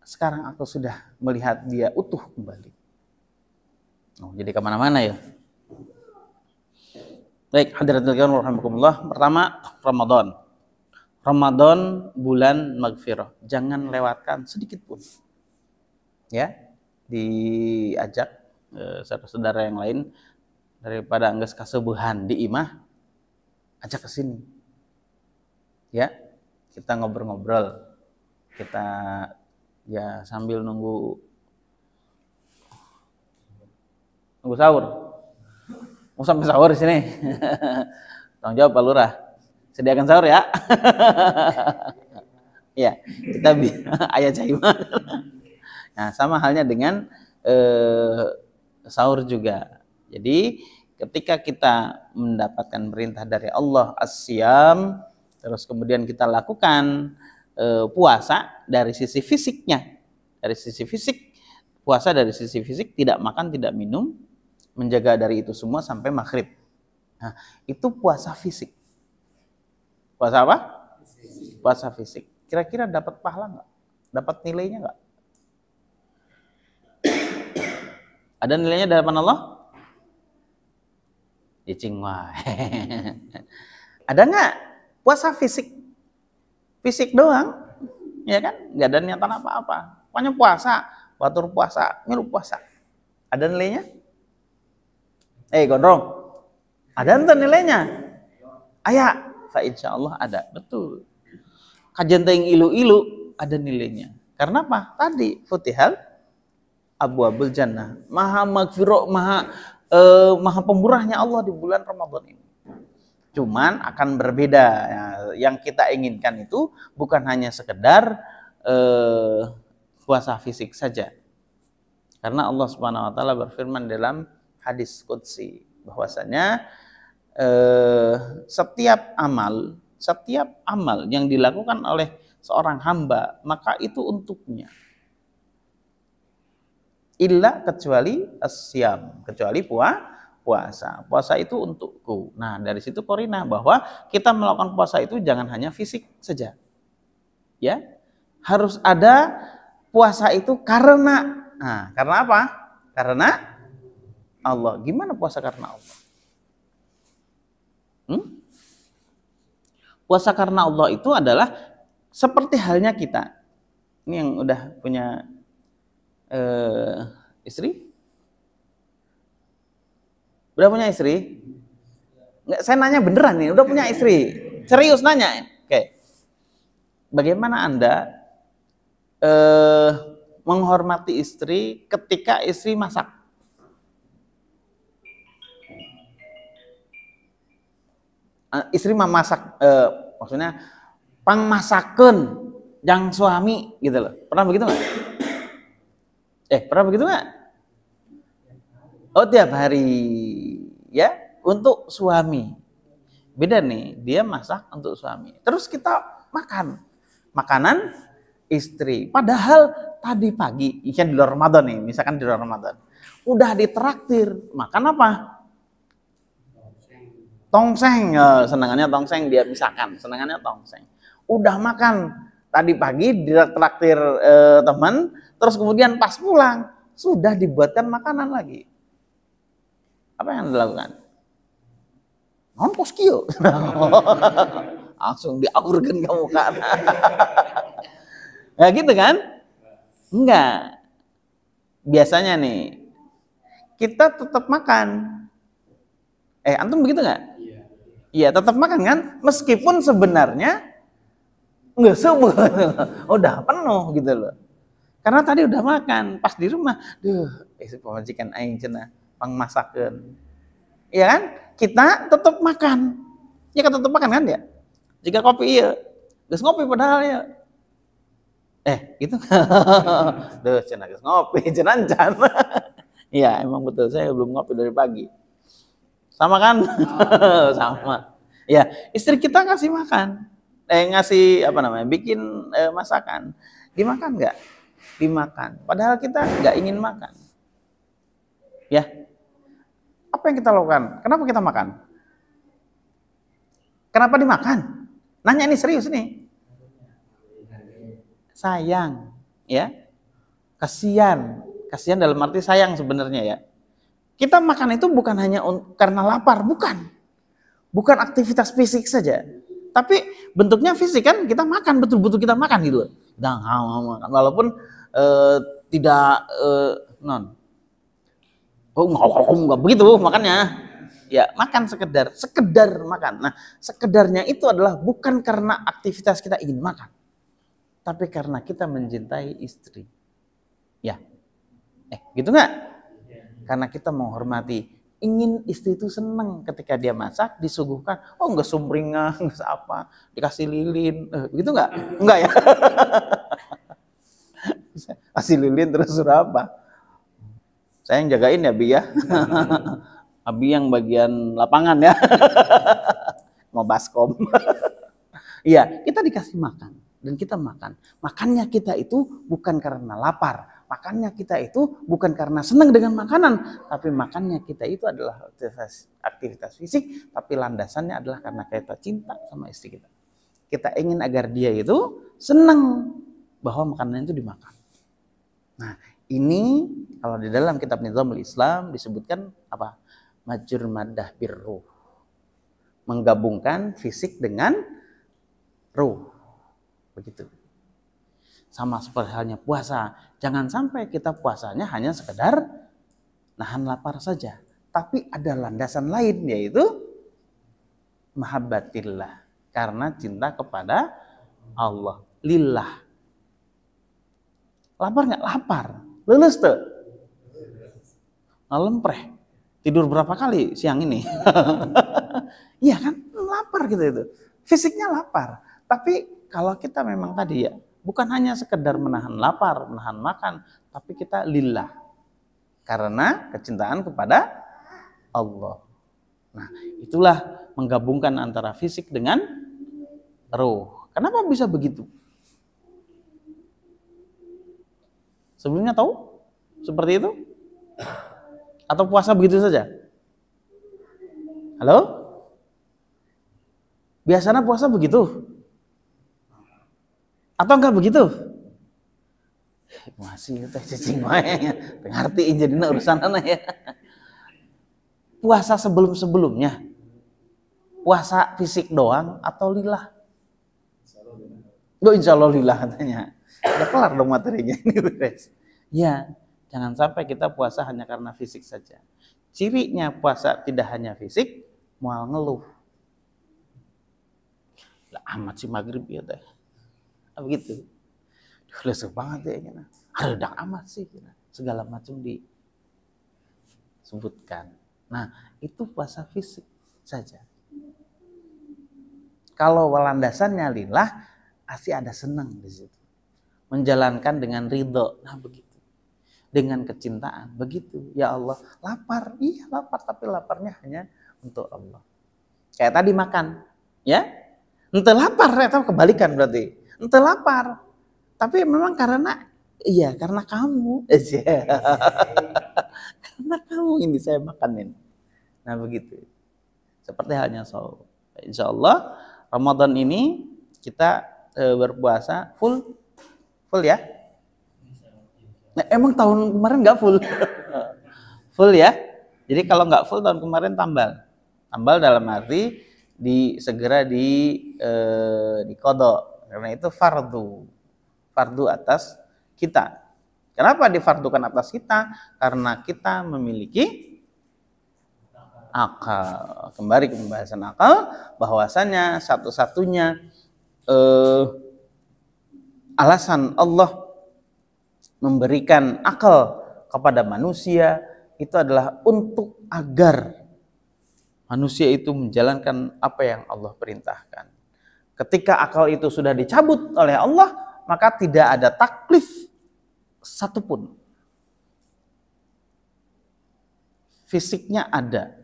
Speaker 1: sekarang aku sudah melihat dia utuh kembali. Jadi kemana-mana ya. Baik, hadirin sekalian rahimakumullah. Pertama, Ramadan bulan maghfirah. Jangan lewatkan sedikit pun. Ya, diajak saudara-saudara yang lain daripada angges kasebuhan di imah, ajak ke sini. Ya, kita ngobrol-ngobrol. Kita ya sambil nunggu sahur. Mau sampai sahur di sini. Tanggung jawab Pak Lurah. Sediakan sahur ya. Ya, kita ayat caimah. Nah, sama halnya dengan sahur juga. Jadi ketika kita mendapatkan perintah dari Allah as-siyam, terus kemudian kita lakukan puasa dari sisi fisiknya, dari sisi fisik, puasa dari sisi fisik, tidak makan, tidak minum, menjaga dari itu semua sampai maghrib. Nah, itu puasa fisik. Puasa apa? Puasa fisik. Kira-kira dapat pahala nggak? Dapat nilainya nggak? Ada nilainya dari hadapan Allah? Icing wah. Ada nggak puasa fisik? Fisik doang, ya kan? Nggak ada niatan apa-apa. Pokoknya puasa, batur puasa, milu puasa. Ada nilainya? Gondrong, ada ente nilainya? Ayah, fa insya Allah ada, betul. Kajian teng ilu-ilu ada nilainya. Karena apa? Tadi futihal abwabul jannah, maha magfirah, maha pemurahnya Allah di bulan Ramadan ini. Cuman akan berbeda. Ya, yang kita inginkan itu bukan hanya sekedar puasa fisik saja. Karena Allah Subhanahu wa taala berfirman dalam hadis qudsi bahwasanya setiap amal yang dilakukan oleh seorang hamba maka itu untuknya. Illa kecuali as-siyam, kecuali puasa. Puasa itu untukku. Nah, dari situ korina bahwa kita melakukan puasa itu jangan hanya fisik saja. Ya. Harus ada puasa itu karena apa? Karena Allah. Gimana puasa karena Allah? Puasa karena Allah itu adalah seperti halnya kita. Ini yang udah punya istri? Udah punya istri? Nggak, saya nanya beneran nih, udah punya istri? Serius nanya. Oke. Bagaimana Anda menghormati istri ketika istri masak? Istri memasak, maksudnya pangmasakeun yang suami gitu loh. Pernah begitu nggak? Pernah begitu nggak? Oh, tiap hari ya, untuk suami. Beda nih, dia masak untuk suami. Terus kita makan makanan istri. Padahal tadi pagi, ikan di luar Ramadan nih, misalkan di luar Ramadan, udah ditraktir. Makan apa? Tongseng. Senangannya tongseng, dia misalkan senangannya tongseng. Udah makan tadi pagi, ditraktir teman, terus kemudian pas pulang sudah dibuatkan makanan lagi. Apa yang dilakukan? Non poskio. Langsung diaurkan ke muka. Ya gitu kan? Enggak. Biasanya nih kita tetap makan. Antum begitu nggak? Iya, tetap makan kan? Meskipun sebenarnya nggak sebut, udah penuh gitu loh. Karena tadi udah makan, pas di rumah, pemajikan aing cenah pangmasakeun. Iya kan? Kita tetap makan. Ya kan tetap makan kan ya? Jika kopi iya, geus ngopi padahal ya. Gitu. Duh, cenah geus ngopi, cenah can. Iya, emang betul saya belum ngopi dari pagi. Sama kan? Sama. Ya, istri kita ngasih makan. Ngasih bikin masakan. Dimakan nggak? Dimakan. Padahal kita nggak ingin makan. Ya. Apa yang kita lakukan? Kenapa kita makan? Kenapa dimakan? Nanya nih, serius nih. Sayang, ya. Kasihan dalam arti sayang sebenarnya ya. Kita makan itu bukan hanya karena lapar, bukan aktivitas fisik saja, tapi bentuknya fisik kan, kita makan, betul-betul kita makan gitu. Walaupun tidak nggak begitu makannya. Ya makan sekedar makan. Nah, sekedarnya itu adalah bukan karena aktivitas kita ingin makan, tapi karena kita mencintai istri. Ya, gitu nggak? Karena kita menghormati, ingin istri itu senang ketika dia masak, disuguhkan, nggak sumringah, nggak apa, dikasih lilin, begitu nggak? Enggak ya? Kasih lilin terus suruh apa? Saya yang jagain ya, Bi ya. Abi yang bagian lapangan ya. Mau baskom. Iya, kita dikasih makan dan kita makan. Makannya kita itu bukan karena lapar. Makannya kita itu bukan karena senang dengan makanan, tapi makannya kita itu adalah aktivitas fisik, tapi landasannya adalah karena kita cinta sama istri kita. Kita ingin agar dia itu senang bahwa makanan itu dimakan. Nah, ini kalau di dalam kitab Nizamul Islam disebutkan apa? Majur maddah birruh. Menggabungkan fisik dengan ruh. Begitu. Sama seperti halnya puasa. Jangan sampai kita puasanya hanya sekedar nahan lapar saja. Tapi ada landasan lain, yaitu mahabbatillah. Karena cinta kepada Allah. Lillah. Lapar nggak? Lapar. Lulus tuh? Lempreh. Tidur berapa kali siang ini? Iya kan? Lapar gitu itu. Fisiknya lapar. Tapi kalau kita memang tadi ya, bukan hanya sekedar menahan lapar, menahan makan, tapi kita lillah. Karena kecintaan kepada Allah. Nah, itulah menggabungkan antara fisik dengan ruh. Kenapa bisa begitu? Sebelumnya tahu? Seperti itu? Atau puasa begitu saja? Halo? Biasanya puasa begitu? Atau enggak begitu? Masih teh cicing wae. Ngertiin jadinya urusan anak ya. Puasa sebelum-sebelumnya? Puasa fisik doang atau lillah? Insya Allah lillah katanya. Udah kelar dong materinya ini beres. Ya. Jangan sampai kita puasa hanya karena fisik saja. Cirinya puasa tidak hanya fisik, mual ngeluh. Lah amat sih maghrib ya teh. Begitu. Lesuk banget ya. Redak amat sih. Segala macam disebutkan. Nah, itu puasa fisik saja. Kalau landasannya lillah, pasti ada senang di situ. Menjalankan dengan ridho. Nah, begitu. Dengan kecintaan, begitu. Ya Allah, lapar, iya lapar, tapi laparnya hanya untuk Allah. Kayak tadi makan, ya, ente lapar, atau kebalikan berarti, ente lapar, tapi memang karena kamu, karena kamu ini saya makanin. Nah begitu. Seperti halnya saum. Insya Allah Ramadan ini kita berpuasa full ya. Nah, emang tahun kemarin nggak full, full ya. Jadi kalau nggak full tahun kemarin tambal dalam arti segera diqadha, karena itu fardu atas kita. Kenapa difardukan atas kita? Karena kita memiliki akal. Kembali ke pembahasan akal, bahwasannya satu-satunya alasan Allah memberikan akal kepada manusia itu adalah untuk agar manusia itu menjalankan apa yang Allah perintahkan. Ketika akal itu sudah dicabut oleh Allah, maka tidak ada taklif satupun. Fisiknya ada,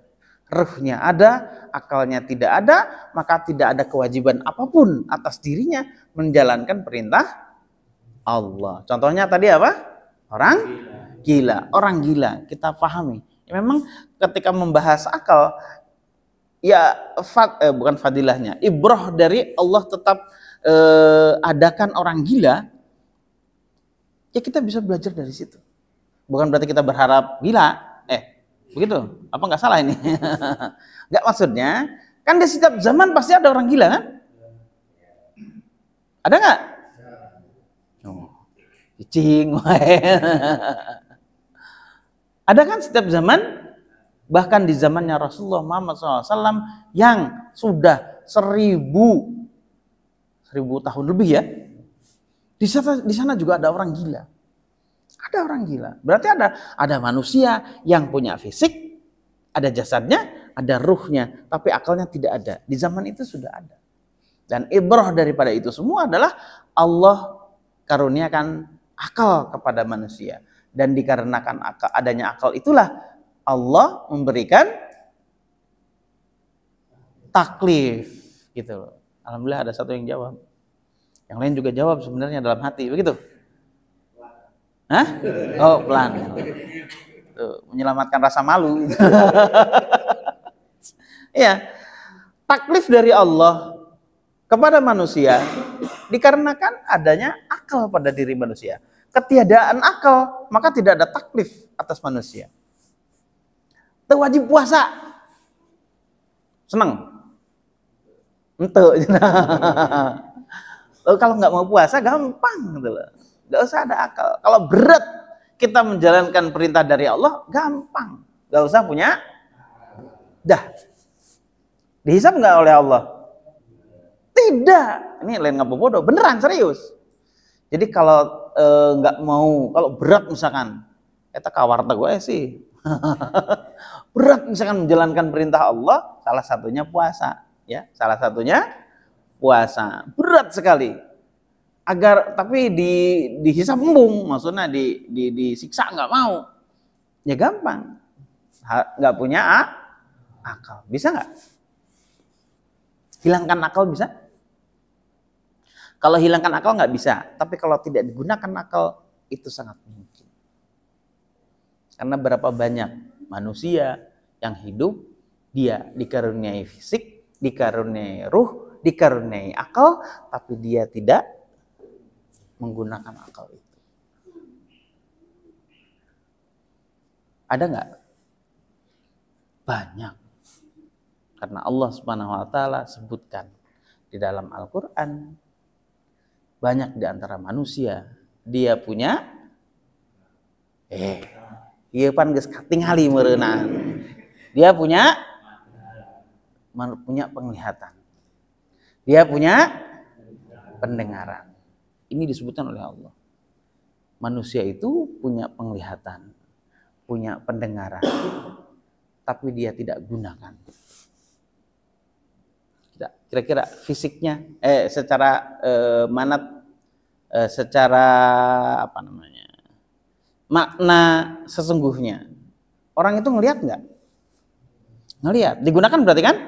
Speaker 1: ruhnya ada, akalnya tidak ada, maka tidak ada kewajiban apapun atas dirinya menjalankan perintah Allah. Contohnya tadi apa? Orang gila. Orang gila, kita pahami. Ya, memang ketika membahas akal, ya bukan fadilahnya, ibrah dari Allah tetap adakan orang gila, ya kita bisa belajar dari situ. Bukan berarti kita berharap gila, begitu? Apa nggak salah ini? Nggak, maksudnya, kan di setiap zaman pasti ada orang gila kan? Ada nggak? Cicing. Ada kan setiap zaman, bahkan di zamannya Rasulullah Muhammad SAW yang sudah 1000 tahun lebih ya, di sana juga ada orang gila. Ada orang gila. Berarti ada manusia yang punya fisik, ada jasadnya, ada ruhnya, tapi akalnya tidak ada. Di zaman itu sudah ada. Dan ibrah daripada itu semua adalah Allah karuniakan akal kepada manusia. Dan dikarenakan adanya akal itulah Allah memberikan taklif gitu. Alhamdulillah ada satu yang jawab. Yang lain juga jawab sebenarnya dalam hati, begitu? Hah? Oh, pelan. Tuh, menyelamatkan rasa malu. Iya. Taklif dari Allah kepada manusia dikarenakan adanya akal pada diri manusia. Ketiadaan akal, maka tidak ada taklif atas manusia. Itu wajib puasa. Seneng? Ente. Kalau nggak mau puasa gampang gitu loh. Nggak usah ada akal. Kalau berat kita menjalankan perintah dari Allah, gampang. Nggak usah punya. Dah. Dihisab nggak oleh Allah? Tidak. Ini lain ngapa bodoh. Beneran serius. Jadi kalau nggak mau, kalau berat misalkan, eta kawarta gue sih. Berat misalkan menjalankan perintah Allah, salah satunya puasa. Ya, salah satunya puasa. Berat sekali. Tapi dihisab embung, maksudnya disiksa nggak mau. Ya gampang. Nggak punya akal. Bisa nggak? Hilangkan akal bisa? Kalau hilangkan akal nggak bisa. Tapi kalau tidak digunakan akal, itu sangat mungkin. Karena berapa banyak manusia yang hidup, dia dikaruniai fisik, dikaruniai ruh, dikaruniai akal, tapi dia tidak menggunakan akal itu. Ada nggak? Banyak. Karena Allah Subhanahu wa taala sebutkan di dalam Al-Qur'an, banyak di antara manusia dia punya ieu pan geus katingali meureunna. Dia punya penglihatan. Dia punya pendengaran. Ini disebutkan oleh Allah. Manusia itu punya penglihatan, punya pendengaran, tapi dia tidak gunakan. Kira-kira fisiknya, secara secara apa namanya, makna sesungguhnya, orang itu ngelihat nggak? Ngelihat. Digunakan berarti kan?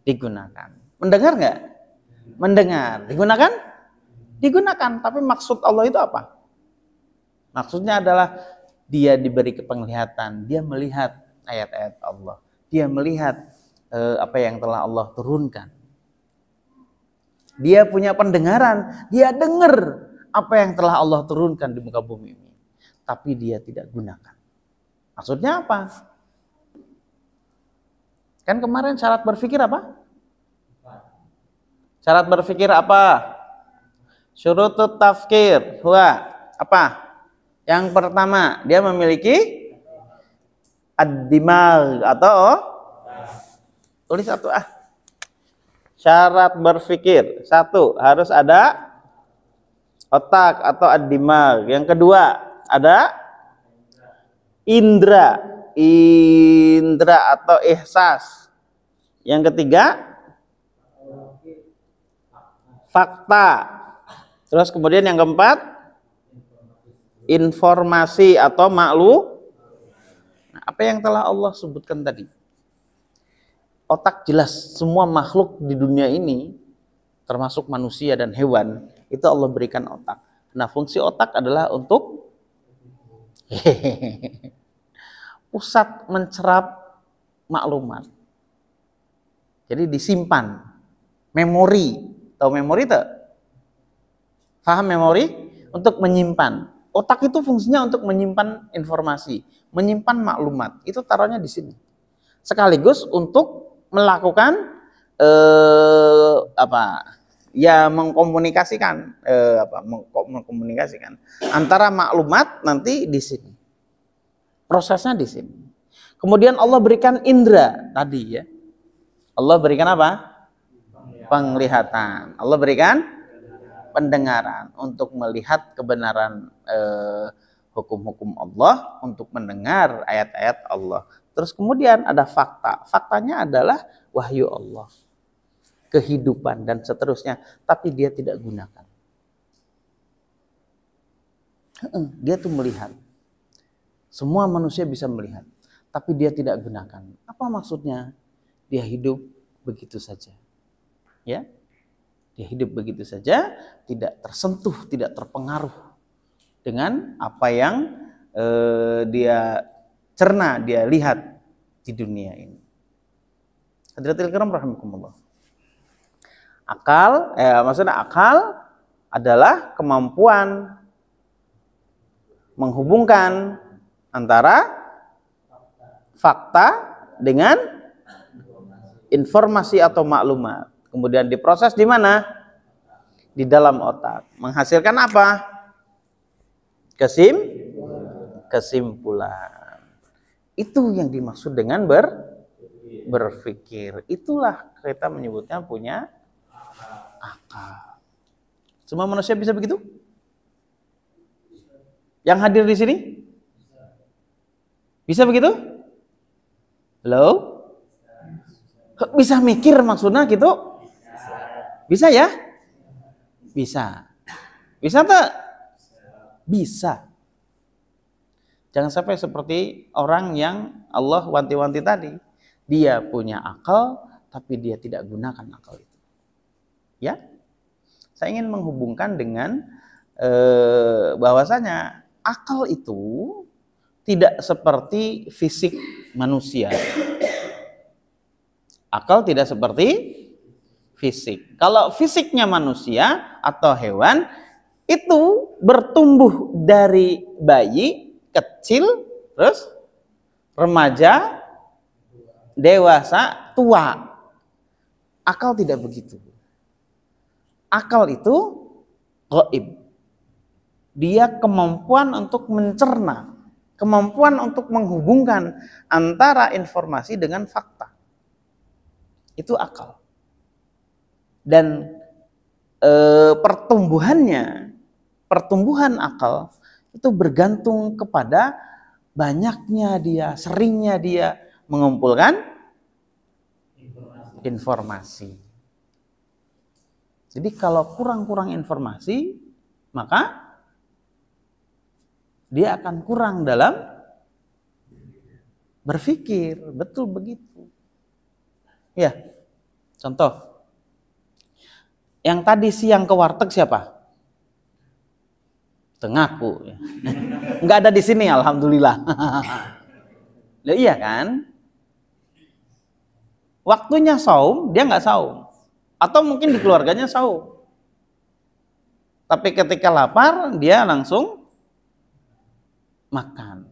Speaker 1: Digunakan. Mendengar nggak? Mendengar. Digunakan? Digunakan. Tapi maksud Allah itu apa? Maksudnya adalah dia diberi penglihatan, dia melihat ayat-ayat Allah, dia melihat apa yang telah Allah turunkan. Dia punya pendengaran, dia dengar apa yang telah Allah turunkan di muka bumi ini, tapi dia tidak gunakan. Maksudnya apa? Kan kemarin syarat berpikir apa? Syarat berpikir apa? Syurutut tafkir. Huwa apa? Yang pertama, dia memiliki ad-dimag atau tulis satu Syarat berpikir. Satu, harus ada otak atau ad-dimag. Yang kedua, ada indra atau ihsas. Yang ketiga, fakta. Terus kemudian yang keempat, informasi atau maklum. Nah, apa yang telah Allah sebutkan tadi? Otak jelas, semua makhluk di dunia ini, termasuk manusia dan hewan, itu Allah berikan otak. Nah, fungsi otak adalah untuk pusat mencerap maklumat. Jadi disimpan. Memori. Tahu memori tak? Paham memori? Untuk menyimpan. Otak itu fungsinya untuk menyimpan informasi, menyimpan maklumat. Itu taruhnya di sini. Sekaligus untuk melakukan mengkomunikasikan antara maklumat nanti di sini. Prosesnya di sini. Kemudian Allah berikan indra tadi ya. Allah berikan apa? Penglihatan. Allah berikan pendengaran untuk melihat kebenaran hukum-hukum Allah, untuk mendengar ayat-ayat Allah. Terus kemudian ada fakta. Faktanya adalah wahyu Allah, kehidupan dan seterusnya. Tapi dia tidak gunakan. Dia tuh melihat. Semua manusia bisa melihat, tapi dia tidak gunakan. Apa maksudnya? Dia hidup begitu saja. Ya, dia hidup begitu saja, tidak tersentuh, tidak terpengaruh dengan apa yang dia cerna, dia lihat di dunia ini. Hadiratul kiram rahimakumullah. Maksudnya akal adalah kemampuan menghubungkan antara fakta dengan informasi atau maklumat. Kemudian diproses di mana? Di dalam otak. Menghasilkan apa? Kesimpulan. Itu yang dimaksud dengan berpikir. Itulah kita menyebutnya punya akal. Semua manusia bisa begitu? Yang hadir di sini? Bisa begitu? Halo? Bisa mikir maksudnya gitu? Bisa ya? Bisa. Bisa tak? Bisa. Jangan sampai seperti orang yang Allah wanti-wanti tadi. Dia punya akal, tapi dia tidak gunakan akal itu. Ya? Saya ingin menghubungkan dengan bahwasanya akal itu tidak seperti fisik manusia. Akal tidak seperti fisik. Kalau fisiknya manusia atau hewan itu bertumbuh dari bayi kecil, terus remaja, dewasa, tua. Akal tidak begitu. Akal itu gaib. Dia kemampuan untuk mencerna, kemampuan untuk menghubungkan antara informasi dengan fakta. Itu akal. Dan pertumbuhan akal itu bergantung kepada banyaknya dia, seringnya dia mengumpulkan informasi. Jadi kalau kurang-kurang informasi, maka dia akan kurang dalam berpikir. Betul begitu. Ya, contoh. Yang tadi siang ke warteg siapa? Tengaku. Enggak ada di sini, alhamdulillah. Loh, iya kan? Waktunya saum, dia nggak saum. Atau mungkin di keluarganya saum. Tapi ketika lapar, dia langsung makan.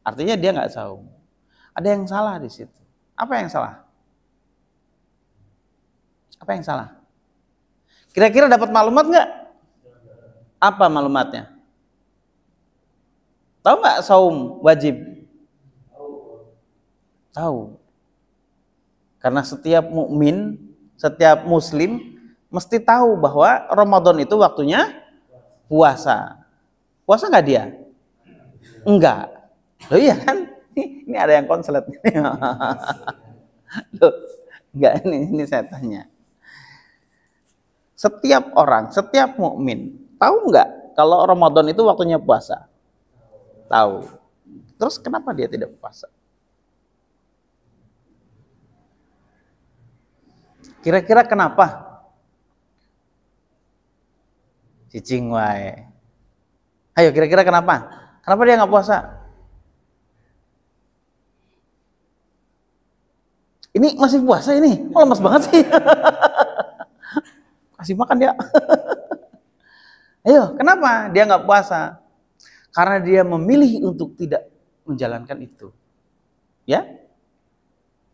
Speaker 1: Artinya dia nggak saum. Ada yang salah di situ. Apa yang salah? Apa yang salah? Kira-kira dapat maklumat nggak? Apa maklumatnya? Tahu nggak saum wajib? Tahu. Karena setiap mukmin, setiap muslim mesti tahu bahwa Ramadan itu waktunya puasa. Puasa nggak dia? Enggak. Loh iya kan? Ini ada yang konslet. Loh, enggak, ini saya tanya. Setiap orang, setiap mukmin tahu nggak kalau Ramadan itu waktunya puasa? Tahu. Terus kenapa dia tidak puasa? Kira-kira kenapa? Cicing wae. Ayo kira-kira kenapa? Kenapa dia nggak puasa? Ini masih puasa ini? Oh, lemas banget sih. Kasih makan dia. Ayo, kenapa dia nggak puasa? Karena dia memilih untuk tidak menjalankan itu. Ya?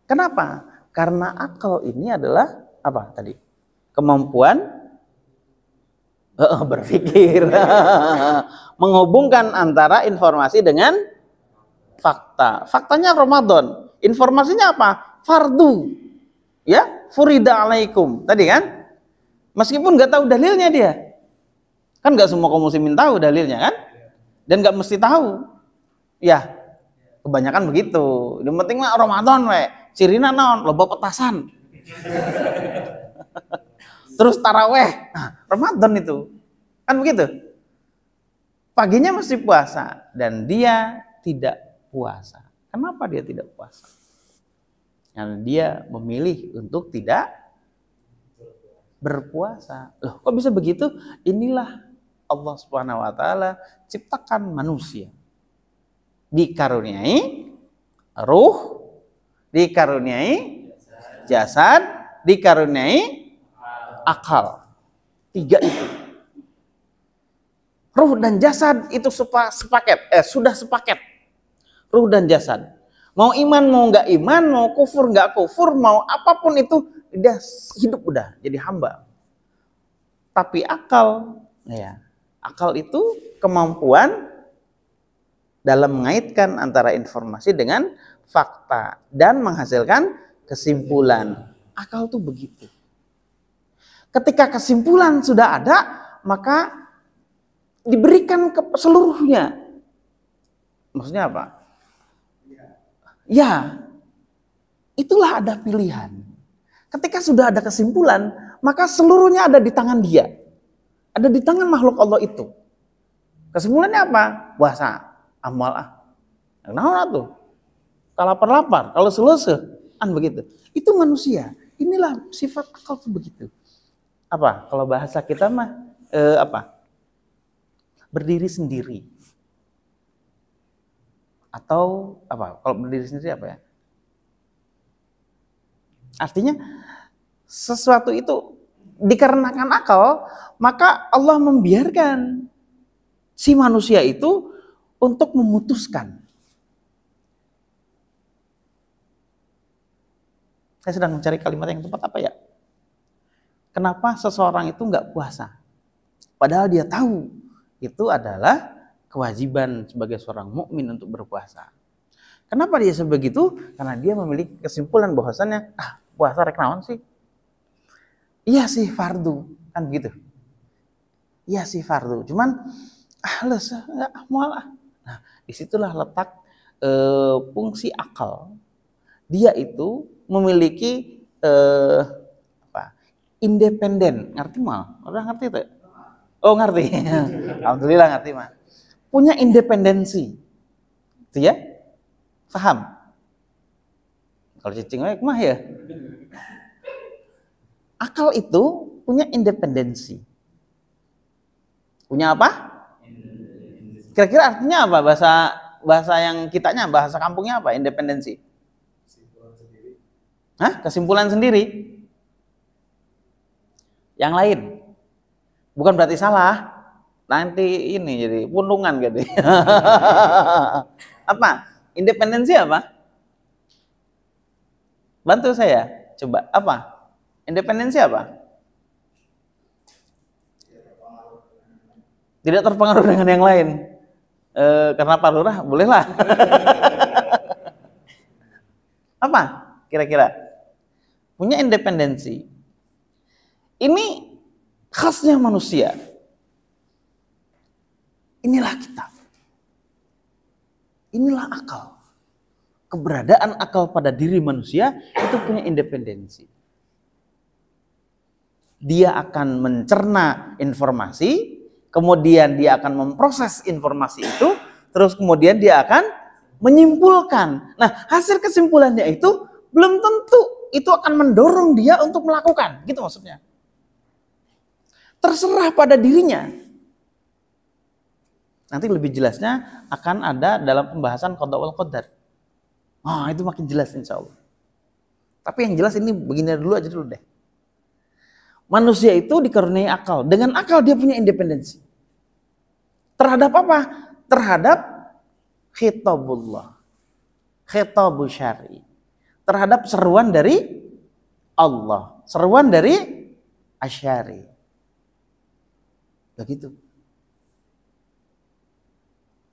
Speaker 1: Kenapa? Karena akal ini adalah apa tadi? Kemampuan berpikir. Menghubungkan antara informasi dengan fakta. Faktanya Ramadan. Informasinya apa? Fardu. Ya, furida alaikum. Tadi kan? Meskipun nggak tahu dalilnya dia. Kan nggak semua kaum muslimin tahu dalilnya kan? Dan nggak mesti tahu. Ya, kebanyakan begitu. Yang penting mah Ramadan we. Cirina naon, loba petasan. Terus taraweh. Nah, Ramadan itu. Kan begitu. Paginya mesti puasa dan dia tidak puasa. Kenapa dia tidak puasa? Karena dia memilih untuk tidak berpuasa. Loh, kok bisa begitu? Inilah Allah Subhanahu wa taala ciptakan manusia. Dikaruniai ruh, dikaruniai jasad, dikaruniai akal. 3 itu. Ruh dan jasad itu sudah sepaket. Ruh dan jasad. Mau iman, mau nggak iman, mau kufur, nggak kufur, mau apapun itu, dia hidup udah jadi hamba. Tapi akal, ya, akal itu kemampuan dalam mengaitkan antara informasi dengan fakta dan menghasilkan kesimpulan. Akal tuh begitu. Ketika kesimpulan sudah ada, maka diberikan ke seluruhnya. Maksudnya apa? Ya, itulah ada pilihan. Ketika sudah ada kesimpulan, maka seluruhnya ada di tangan dia. Ada di tangan makhluk Allah itu. Kesimpulannya apa? Puasa, amal Nah, tuh. Kalau lapar, kalau selesai, begitu. Itu manusia. Inilah sifat akal tuh begitu. Apa? Kalau bahasa kita mah berdiri sendiri. Atau apa? Kalau berdiri sendiri apa ya? Artinya sesuatu itu dikarenakan akal, maka Allah membiarkan si manusia itu untuk memutuskan. Saya sedang mencari kalimat yang tepat apa ya? Kenapa seseorang itu nggak puasa? Padahal dia tahu itu adalah kewajiban sebagai seorang mukmin untuk berpuasa. Kenapa dia sebegitu? Karena dia memiliki kesimpulan bahwasannya, puasa rek naon sih? Iya sih fardu, kan gitu. Iya sih fardu, cuman enggak mual. Nah, disitulah letak fungsi akal. Dia itu memiliki independen, ngerti mal? Orang ngerti itu? Oh ngerti, alhamdulillah ngerti mah. Punya independensi, itu ya, paham? Kalau cicing mah ya. Akal itu punya independensi. Punya apa? Kira-kira artinya apa bahasa yang kitanya, bahasa kampungnya apa? Independensi? Kesimpulan sendiri. Yang lain. Bukan berarti salah. Nanti ini jadi punungan gitu. Apa? Independensi apa? Bantu saya. Coba apa? Independensi apa? Tidak terpengaruh dengan yang lain. Karena Pak Lurah, bolehlah. Apa? Kira-kira? Punya independensi. Ini khasnya manusia. Inilah kita. Inilah akal. Keberadaan akal pada diri manusia itu punya independensi. Dia akan mencerna informasi, kemudian dia akan memproses informasi itu, terus kemudian dia akan menyimpulkan. Nah, hasil kesimpulannya itu belum tentu itu akan mendorong dia untuk melakukan, gitu maksudnya. Terserah pada dirinya. Nanti lebih jelasnya akan ada dalam pembahasan qada wal qadar. Itu makin jelas insya Allah. Tapi yang jelas ini begini dulu aja dulu deh. Manusia itu dikaruniai akal. Dengan akal dia punya independensi. Terhadap apa? Terhadap khitabullah. Khitabu syar'i. Terhadap seruan dari Allah. Seruan dari asyari. Begitu.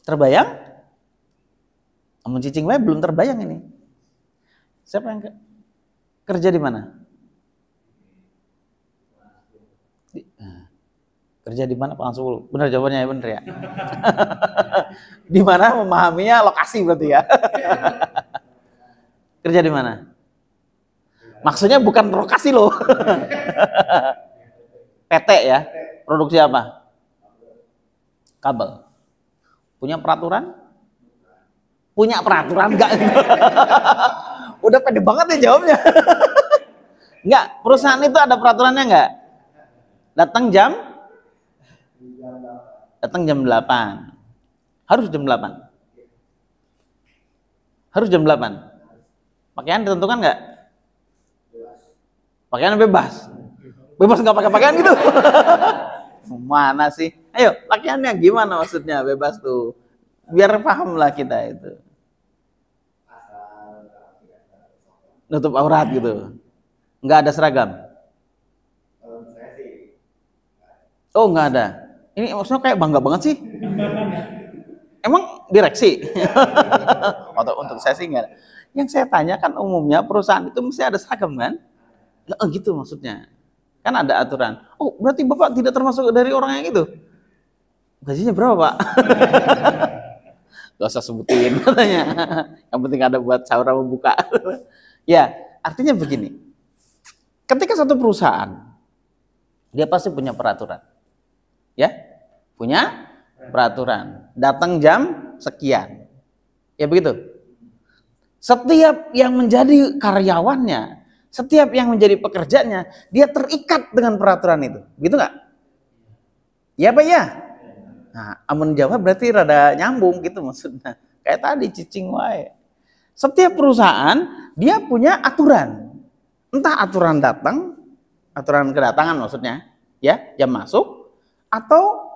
Speaker 1: Terbayang? Amun cicing wae belum terbayang ini. Siapa yang kerja di mana? Kerja di mana Pak 10? Benar jawabannya ya, benar ya. Di mana memahaminya lokasi berarti ya. Kerja di mana? Maksudnya bukan lokasi loh. PT ya. Produksi apa? Kabel. Punya peraturan? punya peraturan nggak? Udah pede banget ya jawabnya. Nggak, perusahaan itu ada peraturannya nggak? Datang jam 8. Harus jam 8. Harus jam 8. Pakaian ditentukan nggak? Pakaian bebas. Bebas nggak pakai pakaian gitu? Mana sih? Ayo, pakaiannya gimana maksudnya bebas tuh? Biar paham lah kita itu. Nutup aurat gitu. Nggak ada seragam. Oh, nggak ada. Ini maksudnya kayak bangga banget sih. Emang direksi? Untuk saya sih nggak ada. Yang saya tanya kan umumnya perusahaan itu mesti ada seragam kan? Nggak gitu maksudnya. Kan ada aturan. Oh, berarti Bapak tidak termasuk dari orang yang itu? Gajinya berapa, Pak? Gak usah sebutin katanya. Yang penting ada buat sahur sama buka. Ya, artinya begini. Ketika satu perusahaan, dia pasti punya peraturan. Ya, punya peraturan. Datang jam sekian. Ya begitu. Setiap yang menjadi karyawannya, setiap yang menjadi pekerjanya, dia terikat dengan peraturan itu. Gitu nggak? Ya Pak ya? Nah, amun jawab berarti rada nyambung gitu maksudnya. Kayak tadi cicing wae. Setiap perusahaan dia punya aturan. Entah aturan datang, aturan kedatangan maksudnya, ya, jam masuk atau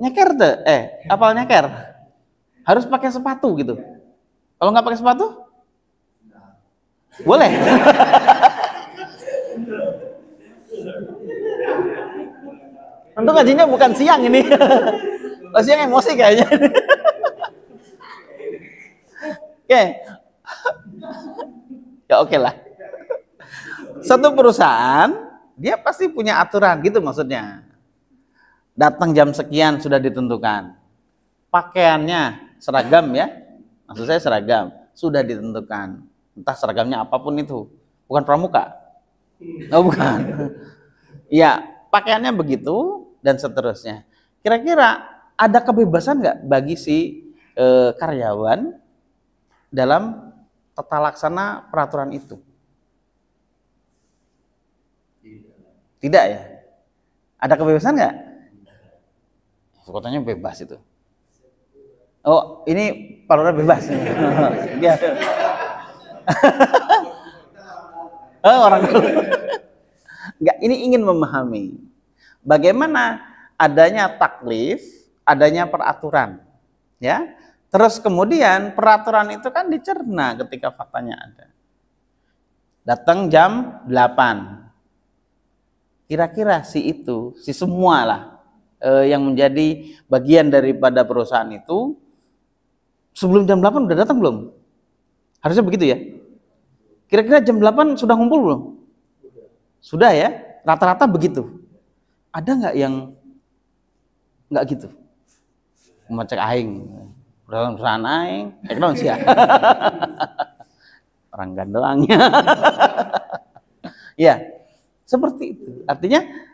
Speaker 1: nyeker tuh, apal nyeker. Harus pakai sepatu gitu. Kalau nggak pakai sepatu? Boleh. Tentu gajinya bukan siang ini. Oh, siang emosi kayaknya. Oke. Ya oke lah. Satu perusahaan dia pasti punya aturan gitu maksudnya. Datang jam sekian sudah ditentukan. Pakaiannya seragam ya. Maksud saya seragam sudah ditentukan. Entah seragamnya apapun itu. Bukan pramuka. Oh bukan. Ya, pakaiannya begitu dan seterusnya. Kira-kira ada kebebasan nggak bagi si karyawan dalam tata laksana peraturan itu? Tidak ya? Ada kebebasan nggak? Katanya bebas itu. Oh, ini parurnya bebas. Dia. Oh, orang dulu. Enggak, ini ingin memahami bagaimana adanya taklif, adanya peraturan, ya. Terus kemudian peraturan itu kan dicerna ketika faktanya ada. Datang jam 8. Kira-kira si semua lah yang menjadi bagian daripada perusahaan itu sebelum jam 8 udah datang belum? Harusnya begitu ya. Kira-kira jam 8 sudah ngumpul belum? Sudah ya, rata-rata begitu. Ada nggak yang nggak gitu? Macek aing, perusahaan aing, non sih ya. Orang gandoangnya. Ya, seperti itu. Artinya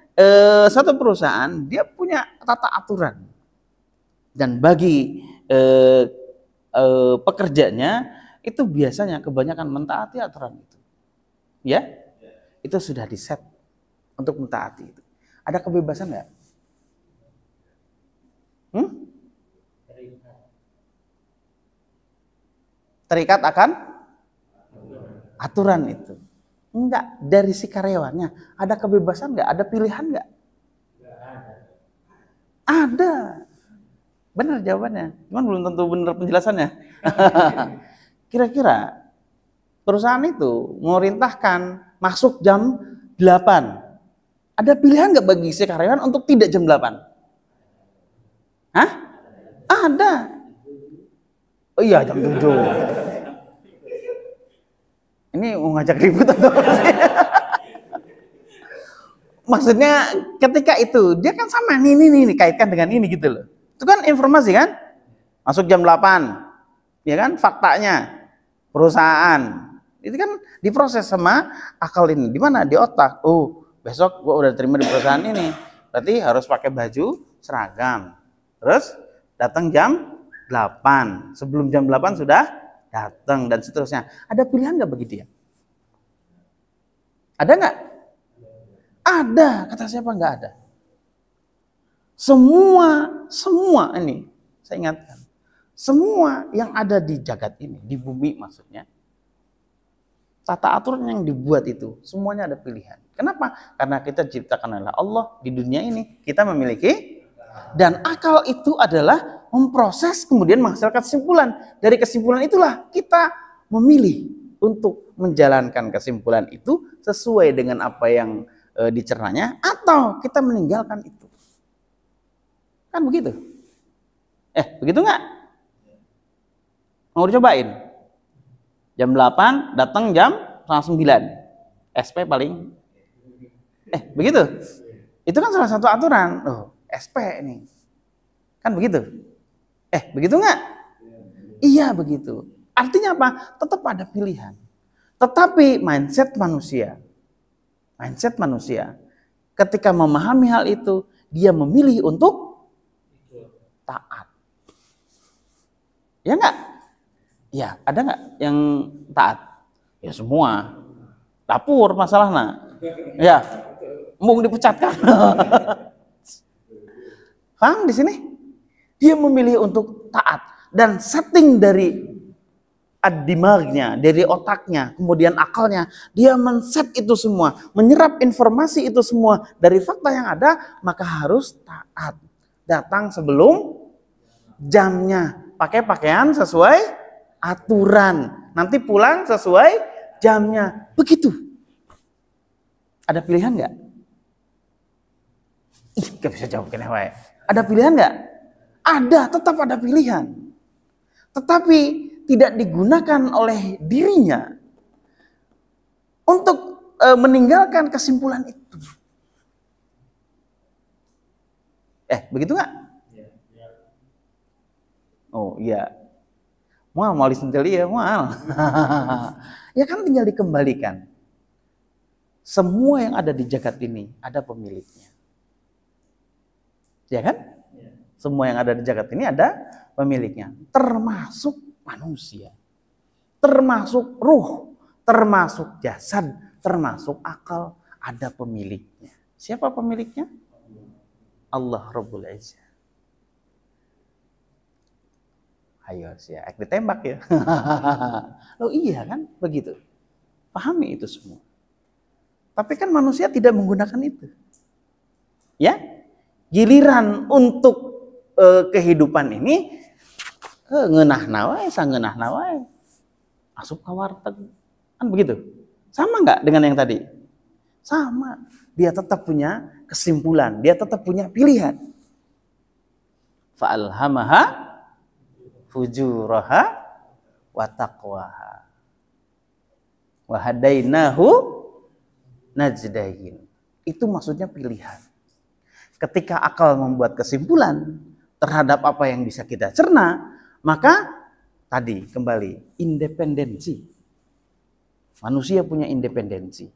Speaker 1: satu perusahaan dia punya tata aturan dan bagi pekerjanya itu biasanya kebanyakan mentaati aturan itu. Ya, itu sudah diset untuk mentaati itu. Ada kebebasan nggak? Terikat akan aturan itu. Enggak, dari si karyawannya ada kebebasan nggak? Ada pilihan nggak? Ada. Benar jawabannya. Cuman belum tentu benar penjelasannya. Kira-kira perusahaan itu memerintahkan masuk jam 8. Ada pilihan nggak bagi si karyawan untuk tidak jam 8? Hah? Ada. Oh iya, jam 7. Ini mau ngajak ribut atau apa sih? Maksudnya ketika itu dia kan sama nih kaitkan dengan ini gitu loh. Itu kan informasi kan? Masuk jam 8. Ya kan faktanya perusahaan. Itu kan diproses sama akal ini. Di mana? Di otak. Oh, besok gua udah terima di perusahaan ini. Berarti harus pakai baju seragam. Terus datang jam 8. Sebelum jam 8 sudah datang dan seterusnya. Ada pilihan nggak bagi dia? Ada nggak? Ada. Kata siapa nggak ada? Semua ini, saya ingatkan. Semua yang ada di jagat ini, di bumi maksudnya, tata aturan yang dibuat itu, semuanya ada pilihan. Kenapa? Karena kita diciptakan oleh Allah di dunia ini, kita memiliki, dan akal itu adalah memproses kemudian menghasilkan kesimpulan. Dari kesimpulan itulah kita memilih untuk menjalankan kesimpulan itu sesuai dengan apa yang dicernanya, atau kita meninggalkan itu. Kan begitu? Begitu nggak? Mau dicobain? Jam 8, datang jam 9. SP paling. Begitu? Itu kan salah satu aturan. SP ini. Kan begitu? Begitu nggak? Iya begitu. Artinya apa? Tetap ada pilihan. Tetapi mindset manusia, ketika memahami hal itu, dia memilih untuk taat. Ya nggak? Ya, ada nggak yang taat? Ya semua. Dapur masalahnya. Ya, mung dipecatkan. Paham di sini? Dia memilih untuk taat, dan setting dari ad-dimagnya, dari otaknya, kemudian akalnya, dia men-set itu semua, menyerap informasi itu semua dari fakta yang ada, maka harus taat. Datang sebelum jamnya, pakai pakaian sesuai aturan, nanti pulang sesuai jamnya. Begitu. Ada pilihan nggak? Gak bisa jawab kena wae. Ada pilihan nggak? Ada, tetap ada pilihan. Tetapi tidak digunakan oleh dirinya untuk meninggalkan kesimpulan itu. Begitu nggak? Oh iya. Mau disentil ya, mual. Ya kan tinggal dikembalikan. Semua yang ada di jagat ini ada pemiliknya. Ya kan? Semua yang ada di jagat ini ada pemiliknya. Termasuk manusia. Termasuk ruh. Termasuk jasad. Termasuk akal. Ada pemiliknya. Siapa pemiliknya? Allah Rabbul Izzah. Ayo siap, ditembak ya. Loh iya kan? Begitu. Pahami itu semua. Tapi kan manusia tidak menggunakan itu. Ya? Giliran untuk kehidupan ini ngeunah nawai, sangeunah nawai. Asup ka warteg. Kan begitu. Sama enggak dengan yang tadi? Sama. Dia tetap punya kesimpulan, dia tetap punya pilihan. Fa'alhamaha fujuraha wa taqwaha. Wa hadainahu najdain. Itu maksudnya pilihan. Ketika akal membuat kesimpulan terhadap apa yang bisa kita cerna, maka tadi kembali independensi. Manusia punya independensi.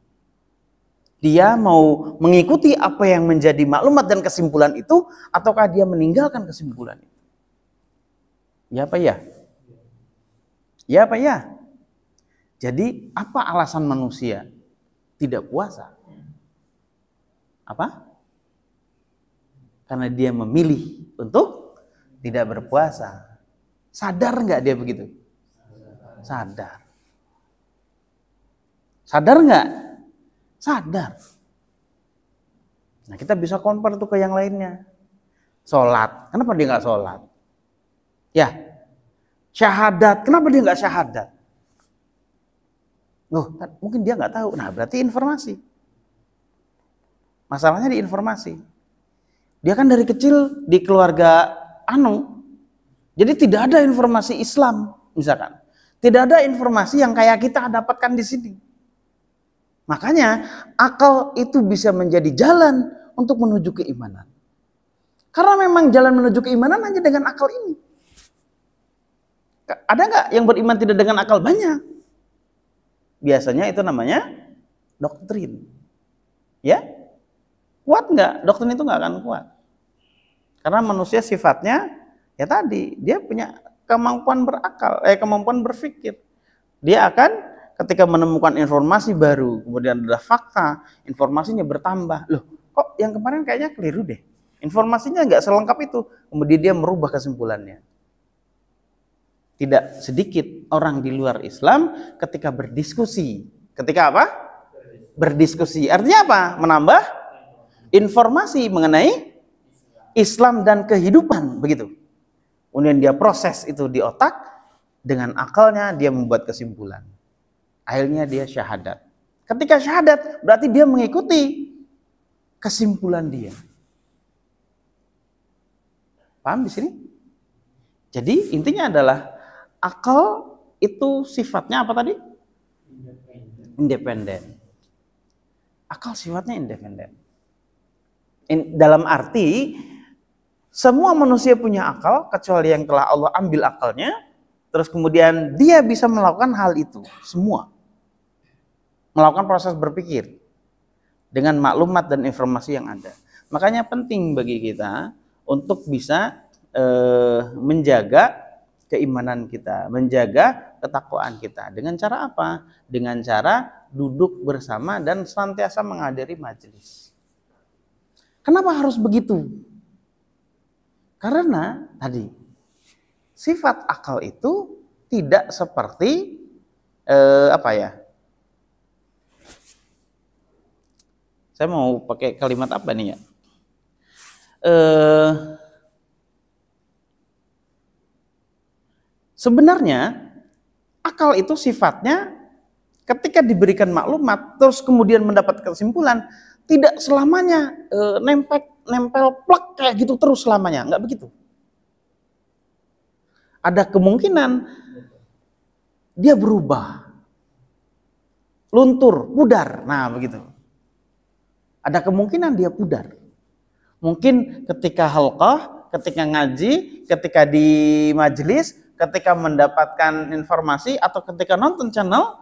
Speaker 1: Dia mau mengikuti apa yang menjadi maklumat dan kesimpulan itu, ataukah dia meninggalkan kesimpulan itu? Ya apa ya? Ya apa ya? Jadi apa alasan manusia tidak puasa? Apa? Karena dia memilih untuk tidak berpuasa. Sadar nggak dia begitu? Sadar. Sadar nggak? Sadar. Nah kita bisa compare tuh ke yang lainnya. Sholat. Kenapa dia nggak sholat? Ya. Syahadat. Kenapa dia nggak syahadat? Loh, mungkin dia nggak tahu. Nah berarti informasi. Masalahnya di informasi. Dia kan dari kecil di keluarga jadi tidak ada informasi Islam, misalkan. Tidak ada informasi yang kayak kita dapatkan di sini. Makanya akal itu bisa menjadi jalan untuk menuju keimanan. Karena memang jalan menuju keimanan hanya dengan akal ini. Ada nggak yang beriman tidak dengan akal? Banyak. Biasanya itu namanya doktrin. Ya? Kuat nggak? Doktrin itu nggak akan kuat. Karena manusia sifatnya Ya tadi, dia punya kemampuan berakal, kemampuan berpikir. Dia akan ketika menemukan informasi baru, kemudian ada fakta, informasinya bertambah. Loh, kok yang kemarin kayaknya keliru deh. Informasinya nggak selengkap itu. Kemudian dia merubah kesimpulannya. Tidak sedikit orang di luar Islam ketika berdiskusi. Ketika apa? Berdiskusi. Artinya apa? Menambah informasi mengenai Islam dan kehidupan, begitu. Kemudian dia proses itu di otak, dengan akalnya dia membuat kesimpulan. Akhirnya dia syahadat. Ketika syahadat berarti dia mengikuti kesimpulan dia. Paham di sini? Jadi intinya adalah akal itu sifatnya apa tadi? Independen. Akal sifatnya independen. Dalam arti semua manusia punya akal kecuali yang telah Allah ambil akalnya, terus kemudian dia bisa melakukan hal itu semua. Melakukan proses berpikir dengan maklumat dan informasi yang ada. Makanya penting bagi kita untuk bisa menjaga keimanan kita, menjaga ketakwaan kita. Dengan cara apa? Dengan cara duduk bersama dan senantiasa menghadiri majelis. Kenapa harus begitu? Karena tadi sifat akal itu tidak seperti saya mau pakai kalimat apa nih ya? Sebenarnya akal itu sifatnya ketika diberikan maklumat terus kemudian mendapat kesimpulan, tidak selamanya nempel plek kayak gitu terus selamanya, nggak begitu. Ada kemungkinan dia berubah, luntur, pudar. Nah begitu. Ada kemungkinan dia pudar. Mungkin ketika halqah, ketika ngaji, ketika di majelis, ketika mendapatkan informasi atau ketika nonton channel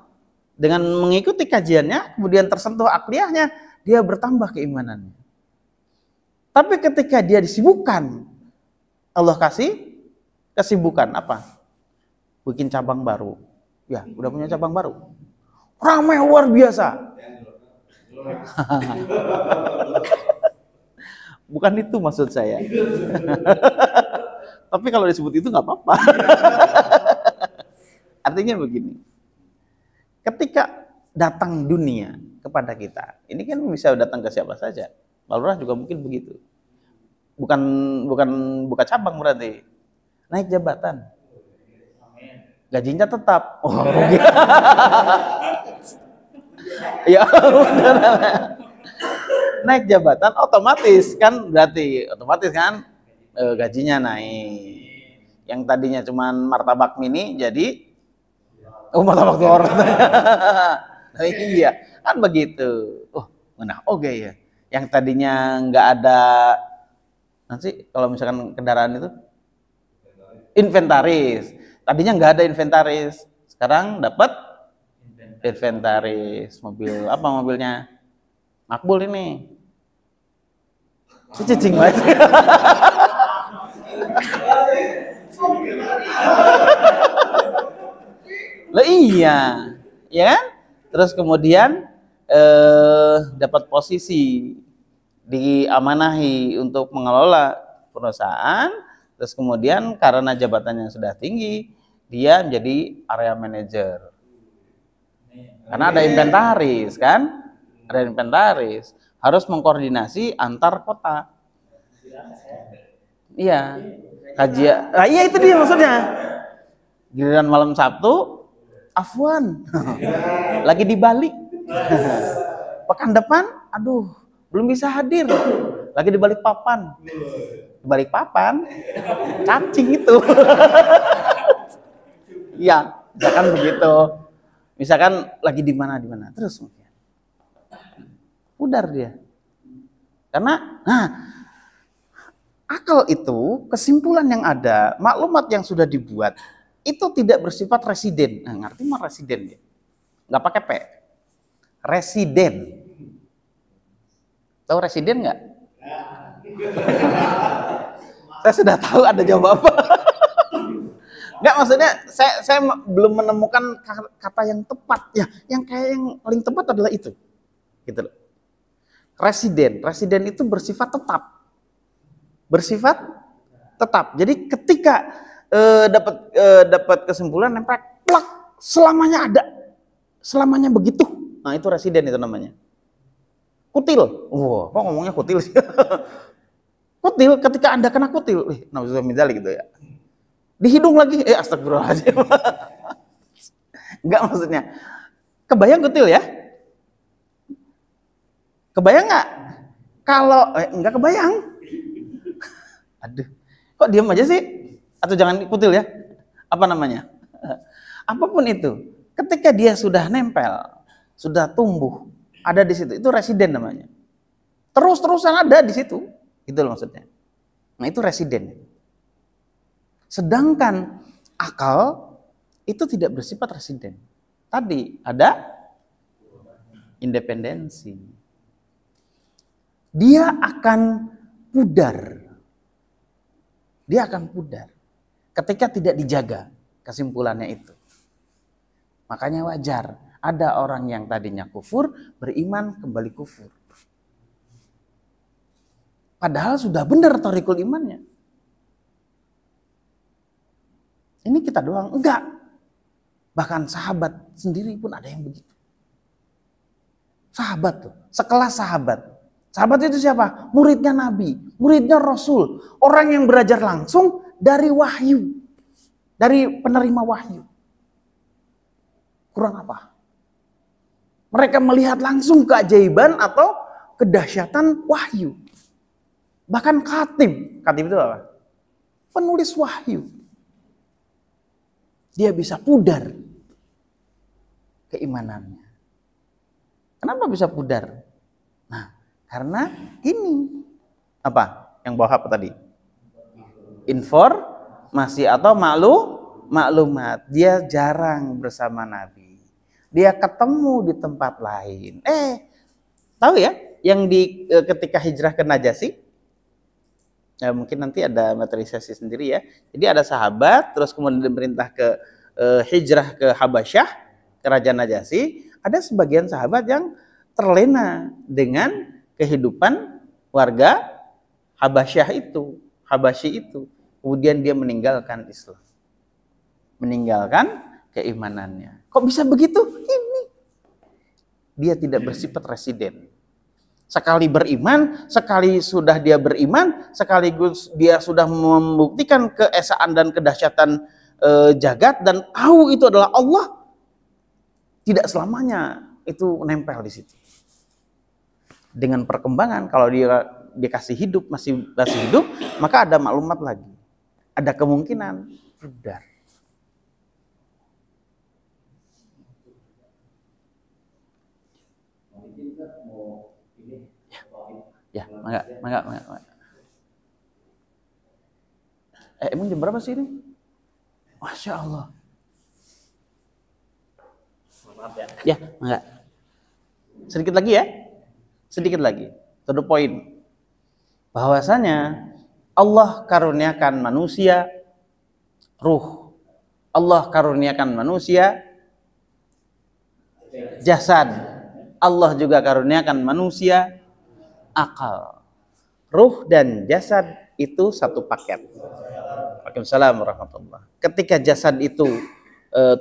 Speaker 1: dengan mengikuti kajiannya, kemudian tersentuh akliyahnya, dia bertambah keimanannya. Tapi ketika dia disibukkan, Allah kasih kesibukan apa? Bikin cabang baru. Ya, udah punya cabang baru. Ramai luar biasa. Bukan itu maksud saya. Tapi kalau disebut itu nggak apa-apa. Artinya begini. Ketika datang dunia kepada kita, ini kan bisa datang ke siapa saja. Balurah juga mungkin begitu. Bukan buka cabang berarti. Naik jabatan. Gajinya tetap. Oh, ya benar. Naik jabatan otomatis kan, berarti otomatis kan gajinya naik. Yang tadinya cuman martabak mini jadi martabak telur. Nah, iya kan begitu. Nah oke ya. Yang tadinya nggak ada nanti kalau misalkan kendaraan itu inventaris. Tadinya nggak ada inventaris, sekarang dapat inventaris. Mobil apa mobilnya? Makbul ini. Cicing banget. Lah iya, ya kan? Terus kemudian dapat posisi diamanahi untuk mengelola perusahaan. Terus kemudian karena jabatannya sudah tinggi, dia menjadi area manager. Karena ada inventaris kan? Ada inventaris. Harus mengkoordinasi antar kota. Iya. Kajian. Nah, iya itu dia maksudnya. Giliran malam Sabtu, Afwan. Lagi di Bali. Pekan depan, aduh, belum bisa hadir. Lagi di Balikpapan. Di Balikpapan, cacing itu. Iya, misalkan begitu. Misalkan lagi di mana terus mungkin. Pudar dia. Karena akal itu kesimpulan yang ada, maklumat yang sudah dibuat itu tidak bersifat residen. Nah, ngerti mah residen ya? Nggak pakai P. Residen. Tahu residen nggak? Saya sudah tahu ada jawab apa. Enggak, maksudnya saya belum menemukan kata yang tepat ya. Yang kayak yang paling tepat adalah itu. Gitu loh. Residen itu bersifat tetap. Bersifat tetap. Jadi ketika dapat kesimpulan nempel plak, selamanya ada. Selamanya begitu. Nah, itu residen itu namanya. Kutil. Wah, kok ngomongnya kutil sih? Kutil, ketika Anda kena kutil, nauzubillah gitu ya. Di hidung lagi, astagfirullahaladzim. Enggak, maksudnya. Kebayang kutil ya? Kebayang nggak? Kalau enggak kebayang. Aduh, kok diam aja sih? Atau jangan kutil ya? Apa namanya? Apapun itu, ketika dia sudah nempel, sudah tumbuh, ada di situ, itu residen namanya. Terus-terusan ada di situ, itu loh maksudnya. Nah, itu residen. Sedangkan akal itu tidak bersifat residen. Tadi ada independensi. Dia akan pudar. Dia akan pudar ketika tidak dijaga kesimpulannya itu. Makanya wajar ada orang yang tadinya kufur beriman kembali kufur. Padahal sudah benar thariqul imannya. Ini kita doang enggak. Bahkan sahabat sendiri pun ada yang begitu. Sahabat tuh, sekelas sahabat. Sahabat itu siapa? Muridnya Nabi, muridnya Rasul. Orang yang belajar langsung dari wahyu. Dari penerima wahyu. Kurang apa? Mereka melihat langsung keajaiban atau kedahsyatan wahyu. Bahkan khatib. Khatib itu apa? Penulis wahyu. Dia bisa pudar keimanannya. Kenapa bisa pudar? Nah, karena ini apa? Yang bawah apa tadi? Informasi atau maklumat. Dia jarang bersama Nabi. Dia ketemu di tempat lain. Tahu ya? Yang ketika hijrah ke Najasyi? Ya, mungkin nanti ada materi sesi sendiri ya. Jadi ada sahabat, terus kemudian diperintah ke hijrah ke Habasyah, kerajaan Najasyi. Ada sebagian sahabat yang terlena dengan kehidupan warga Habasyi itu. Kemudian dia meninggalkan Islam. Meninggalkan keimanannya. Kok bisa begitu? Ini. Dia tidak bersifat residen. Sekali beriman, sekali sudah dia beriman, sekaligus dia sudah membuktikan keesaan dan kedahsyatan jagat dan tahu itu adalah Allah. Tidak selamanya itu nempel di situ. Dengan perkembangan, kalau dia dikasih hidup, masih hidup, maka ada maklumat lagi. Ada kemungkinan pudar. Ya, mangga. Emang jam berapa sih ini? Masya Allah. Maaf ya. Ya, mangga. Sedikit lagi ya. Sedikit lagi. To the point. Bahwasanya Allah karuniakan manusia ruh. Allah karuniakan manusia jasad. Allah juga karuniakan manusia akal. Ruh dan jasad itu satu paket. Waalaikumsalam warahmatullahi. Ketika jasad itu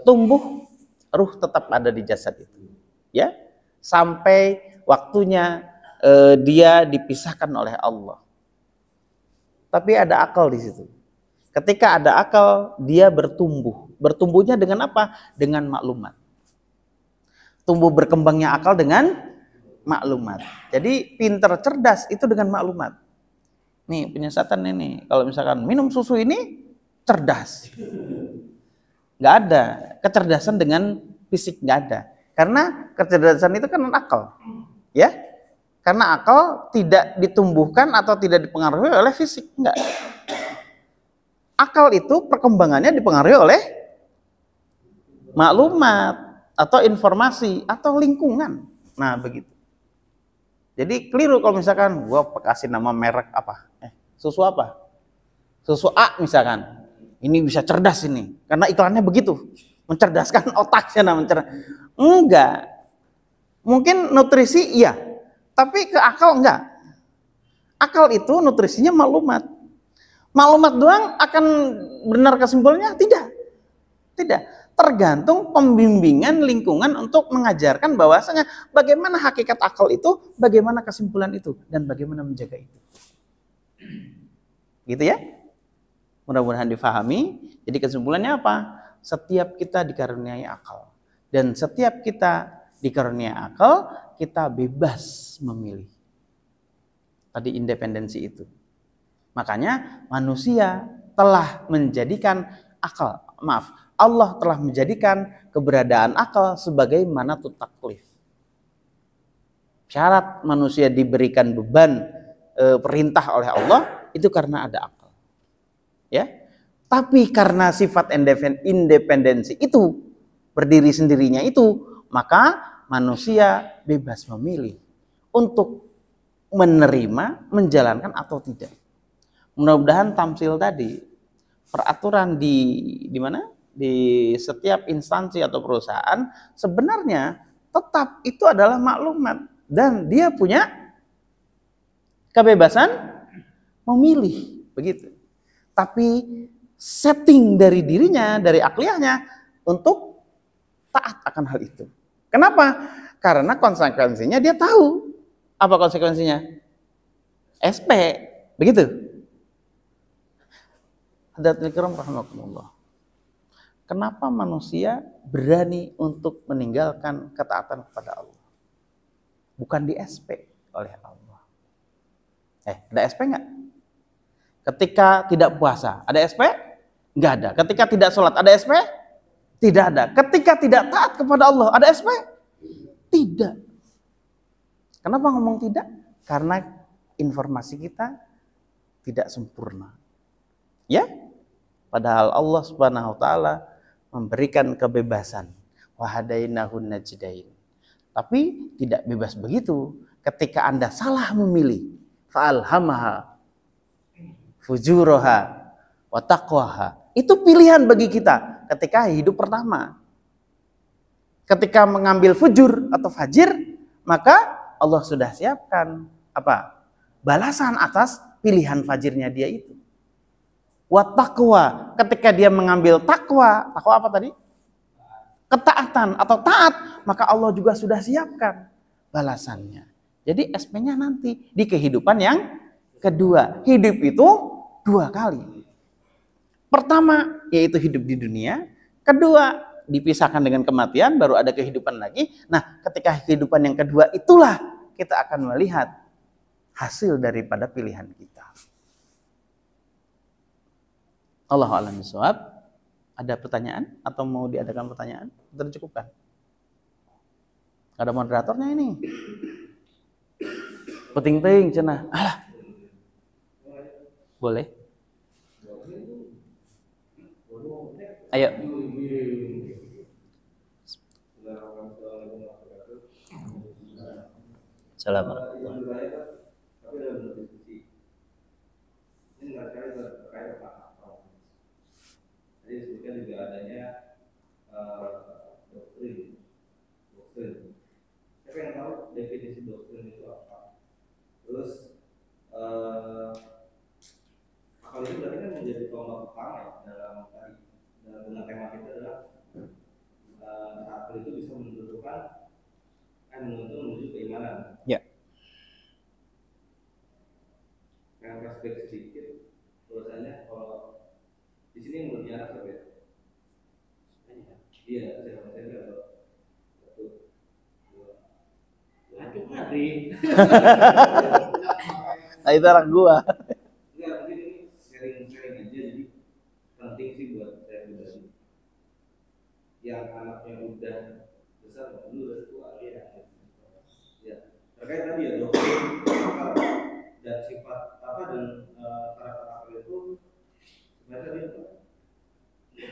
Speaker 1: tumbuh, ruh tetap ada di jasad itu. Ya, sampai waktunya dia dipisahkan oleh Allah. Tapi ada akal di situ. Ketika ada akal, dia bertumbuh. Bertumbuhnya dengan apa? Dengan maklumat. Tumbuh berkembangnya akal dengan maklumat. Jadi pinter cerdas itu dengan maklumat. Nih penyesatan ini, kalau misalkan minum susu ini cerdas. Nggak ada kecerdasan dengan fisik, nggak ada. Karena kecerdasan itu kan akal, ya. Karena akal tidak ditumbuhkan atau tidak dipengaruhi oleh fisik, enggak. Akal itu perkembangannya dipengaruhi oleh maklumat atau informasi atau lingkungan. Nah begitu. Jadi keliru kalau misalkan gua kasih nama merek apa, susu apa, susu A misalkan, ini bisa cerdas ini, karena iklannya begitu, mencerdaskan otaknya, enggak. Mungkin nutrisi iya, tapi ke akal enggak. Akal itu nutrisinya maklumat. Maklumat doang akan benar kesimpulannya? Tidak. Tidak. Tergantung pembimbingan lingkungan untuk mengajarkan bahwasanya bagaimana hakikat akal itu, bagaimana kesimpulan itu, dan bagaimana menjaga itu. Gitu ya? Mudah-mudahan difahami. Jadi kesimpulannya apa? Setiap kita dikaruniai akal. Dan setiap kita dikaruniai akal, kita bebas memilih. Tadi independensi itu. Makanya manusia telah menjadikan akal, Allah telah menjadikan keberadaan akal sebagai manatut taklif. Syarat manusia diberikan beban perintah oleh Allah itu karena ada akal. Ya. Tapi karena sifat independensi itu berdiri sendirinya itu, maka manusia bebas memilih untuk menerima, menjalankan atau tidak. Mudah-mudahan tamsil tadi, peraturan di mana? Di setiap instansi atau perusahaan sebenarnya tetap itu adalah maklumat dan dia punya kebebasan memilih, begitu. Tapi setting dari dirinya, dari akliyahnya untuk taat akan hal itu. Kenapa? Karena konsekuensinya dia tahu. Apa konsekuensinya? SP, begitu. Hadirin kiram rahimakumullah. Kenapa manusia berani untuk meninggalkan ketaatan kepada Allah? Bukan di SP oleh Allah. Ada SP enggak? Ketika tidak puasa, ada SP? Enggak ada. Ketika tidak sholat, ada SP? Tidak ada. Ketika tidak taat kepada Allah, ada SP? Tidak. Kenapa ngomong tidak? Karena informasi kita tidak sempurna. Ya? Padahal Allah Subhanahu wa taala memberikan kebebasan. Wa hadainahun najdain. Tapi tidak bebas begitu. Ketika Anda salah memilih, fa'alhamaha fujuraha wa taqwaha. Itu pilihan bagi kita ketika hidup pertama. Ketika mengambil fujur atau fajir, maka Allah sudah siapkan apa? Balasan atas pilihan fajirnya dia itu. Wa taqwa, ketika dia mengambil takwa apa tadi? Ketaatan atau taat, maka Allah juga sudah siapkan balasannya. Jadi SP-nya nanti di kehidupan yang kedua. Hidup itu dua kali. Pertama yaitu hidup di dunia, kedua dipisahkan dengan kematian, baru ada kehidupan lagi. Nah, ketika kehidupan yang kedua itulah kita akan melihat hasil daripada pilihan kita. Allahu a'lam bishawab. Ada pertanyaan atau mau diadakan pertanyaan? Tercukupkan. Ada moderatornya ini. Peting-ting cenah. Alah. Boleh. Ayo. Assalamualaikum. Jadi disebutkan juga adanya doktrin. Siapa yang tahu definisi doktrin itu apa? Terus akal itu berarti kan menjadi tombak utama ya dalam tema kita adalah akal itu bisa menentukan menuju keimanan. Ya. Yang flashback sedikit, bahwasanya kalau di sini yang berbicara siapa ya? Iya, saya atau satu, dua. Aduh mari. Nah itu orang gua. Enggak, mungkin ini sharing aja, jadi penting sih buat saya pribadi. Yang anaknya udah besar, dulu udah tua ya. Ya, terkait tadi ya doktrin dan sifat apa dan karakter akal itu sebenarnya dia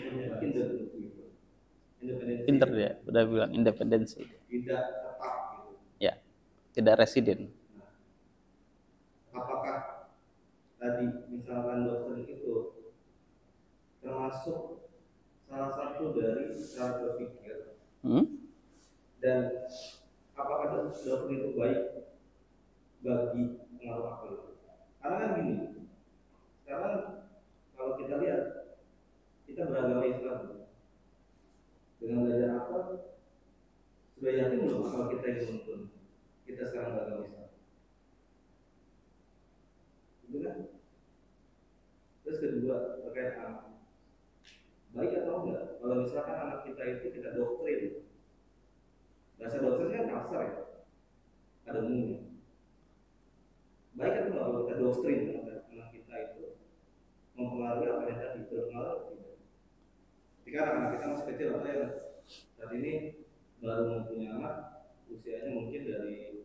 Speaker 1: pinter dia, udah bilang independensi. Tidak tetap gitu. Ya, tidak residen. Nah, apakah tadi misalkan doktrin itu
Speaker 2: termasuk salah satu dari cara berpikir. Dan apakah doktrin itu baik bagi pengaruh akal itu? Karena kan gini, sekarang kalau kita lihat, kita beragama Islam dengan belajar akal, sudah yakin belum akal kita yang menuntun kita sekarang beragama Islam? Itu kan? Terus kedua, terkait anak, baik atau enggak kalau misalkan anak kita itu kita doktrin? Bahasa doktrin kan kasar ya, ada umumnya. Baik atau enggak kalau kita doktrin anak kita itu mempengaruhi apa yang tadi berpengaruh atau tidak? Jika anak kita masih kecil atau yang saat ini baru mempunyai anak, usianya mungkin dari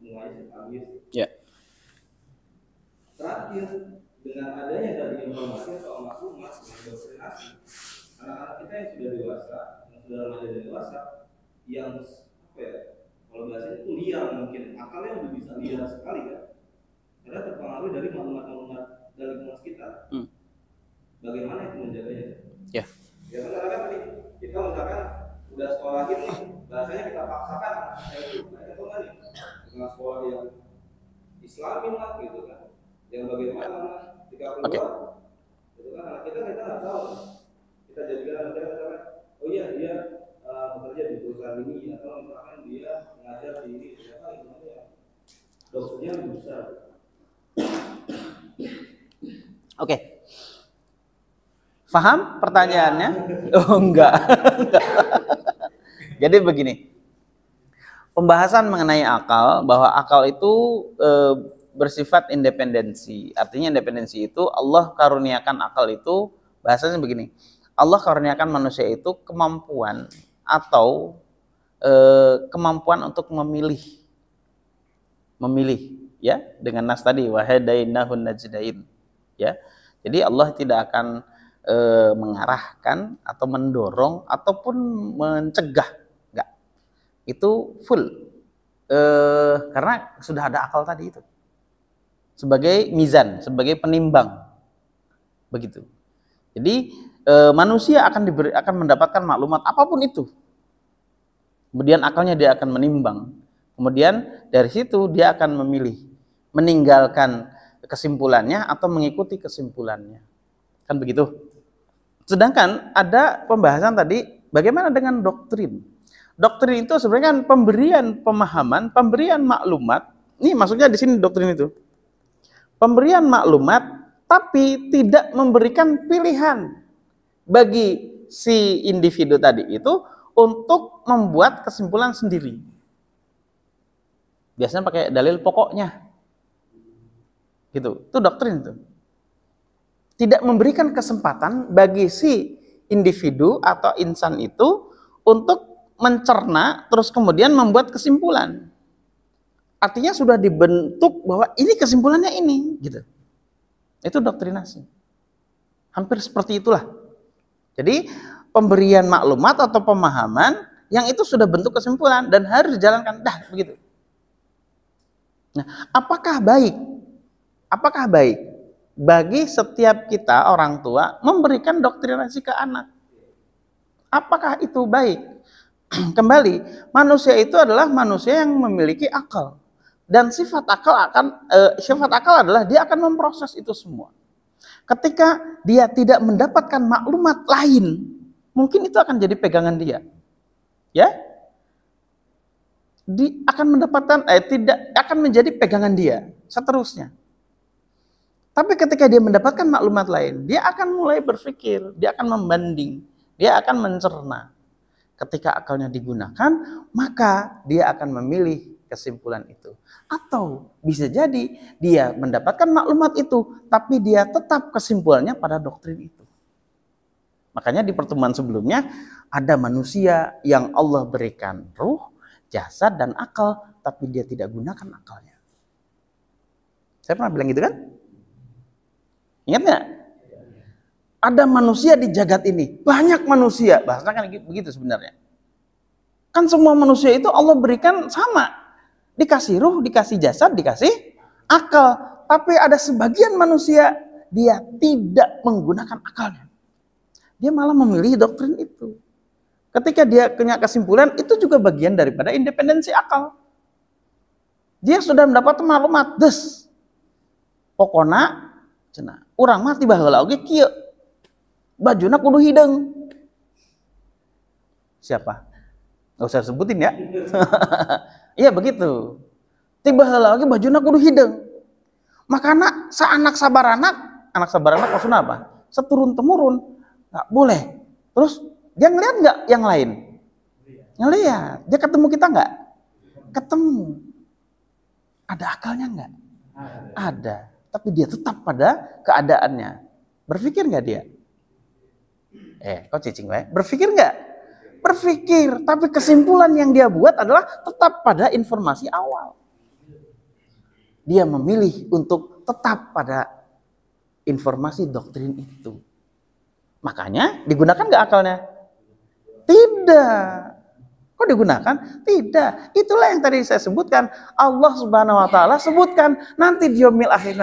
Speaker 2: mulai habis.
Speaker 1: Ya.
Speaker 2: Terakhir, dengan adanya tadi informasi soal maklumat dan doktrinasi, anak-anak kita yang sudah dewasa, yang sudah remaja dan dewasa, yang apa ya, kalau bahasanya itu liar mungkin, akalnya udah bisa liar sekali kan, karena terpengaruh dari maklumat-maklumat dari lingkungan sekitar. Bagaimana itu menjaganya?
Speaker 1: Ya.
Speaker 2: Ya karena tadi kita misalkan udah sekolah ini, bahasanya kita paksakan anak kita itu, mereka tuh nih dengan sekolah yang Islamin lah gitu kan. Yang bagaimana ketika keluar, itu kan anak kita nggak tahu. Kita jadikan anak kita misalkan, oh iya dia bekerja di perusahaan ini, atau misalkan dia mengajar di ini, ternyata ilmunya dokternya lebih besar.
Speaker 1: Oke. Paham pertanyaannya? Oh enggak. Jadi begini. Pembahasan mengenai akal, bahwa akal itu bersifat independensi. Artinya independensi itu Allah karuniakan akal itu, bahasanya begini. Allah karuniakan manusia itu kemampuan atau kemampuan untuk memilih. Memilih, ya, dengan nas tadi wahadainahun najdain. Ya. Jadi Allah tidak akan mengarahkan atau mendorong ataupun mencegah, enggak. Itu full. Karena sudah ada akal tadi itu. Sebagai mizan, sebagai penimbang, begitu. Jadi manusia akan mendapatkan maklumat apapun itu, kemudian akalnya dia akan menimbang, kemudian dari situ dia akan memilih, meninggalkan kesimpulannya atau mengikuti kesimpulannya, kan begitu. Sedangkan ada pembahasan tadi, bagaimana dengan doktrin? Doktrin itu sebenarnya kan pemberian pemahaman, pemberian maklumat. Ini maksudnya di sini doktrin itu. Pemberian maklumat, tapi tidak memberikan pilihan bagi si individu tadi itu untuk membuat kesimpulan sendiri. Biasanya pakai dalil pokoknya. Gitu. Itu doktrin itu. Tidak memberikan kesempatan bagi si individu atau insan itu untuk mencerna terus kemudian membuat kesimpulan. Artinya sudah dibentuk bahwa ini kesimpulannya ini, gitu. Itu doktrinasi. Hampir seperti itulah. Jadi pemberian maklumat atau pemahaman yang itu sudah bentuk kesimpulan dan harus dijalankan, dah begitu. Nah, apakah baik? Apakah baik bagi setiap kita orang tua memberikan doktrinasi ke anak? Apakah itu baik? Kembali, manusia itu adalah manusia yang memiliki akal. Dan sifat akal adalah dia akan memproses itu semua. Ketika dia tidak mendapatkan maklumat lain, mungkin itu akan jadi pegangan dia. Ya? Akan menjadi pegangan dia seterusnya. Tapi ketika dia mendapatkan maklumat lain, dia akan mulai berpikir, dia akan membanding, dia akan mencerna. Ketika akalnya digunakan, maka dia akan memilih kesimpulan itu. Atau bisa jadi dia mendapatkan maklumat itu, tapi dia tetap kesimpulannya pada doktrin itu. Makanya di pertemuan sebelumnya ada manusia yang Allah berikan ruh, jasad, dan akal, tapi dia tidak gunakan akalnya. Saya pernah bilang gitu kan? Ingat nggak? Ada manusia di jagat ini, banyak manusia, bahasanya kan begitu sebenarnya. Kan semua manusia itu Allah berikan sama. Dikasih ruh, dikasih jasad, dikasih akal. Tapi ada sebagian manusia dia tidak menggunakan akalnya. Dia malah memilih doktrin itu. Ketika dia punya kesimpulan, itu juga bagian daripada independensi akal. Dia sudah mendapat maklumat, des. Pokona, cenah, urang mah tiba heula oge kieu. Bajuna kudu hideng. Siapa? Nggak usah sebutin ya. Iya begitu. Tiba heula oge bajuna kudu hideng. Makana anak sabaranak maksudnya apa? Seturun temurun, nggak boleh. Terus dia ngelihat nggak yang lain? Ngelihat. Dia ketemu kita nggak? Ketemu. Ada akalnya nggak? Ada. Tapi dia tetap pada keadaannya. Berpikir nggak dia? Kok cicing wae? Berpikir nggak? Berpikir. Tapi kesimpulan yang dia buat adalah tetap pada informasi awal. Dia memilih untuk tetap pada informasi doktrin itu. Makanya digunakan nggak akalnya? Tidak. Kok digunakan? Tidak. Itulah yang tadi saya sebutkan. Allah Subhanahu wa taala sebutkan nanti di yaumil akhir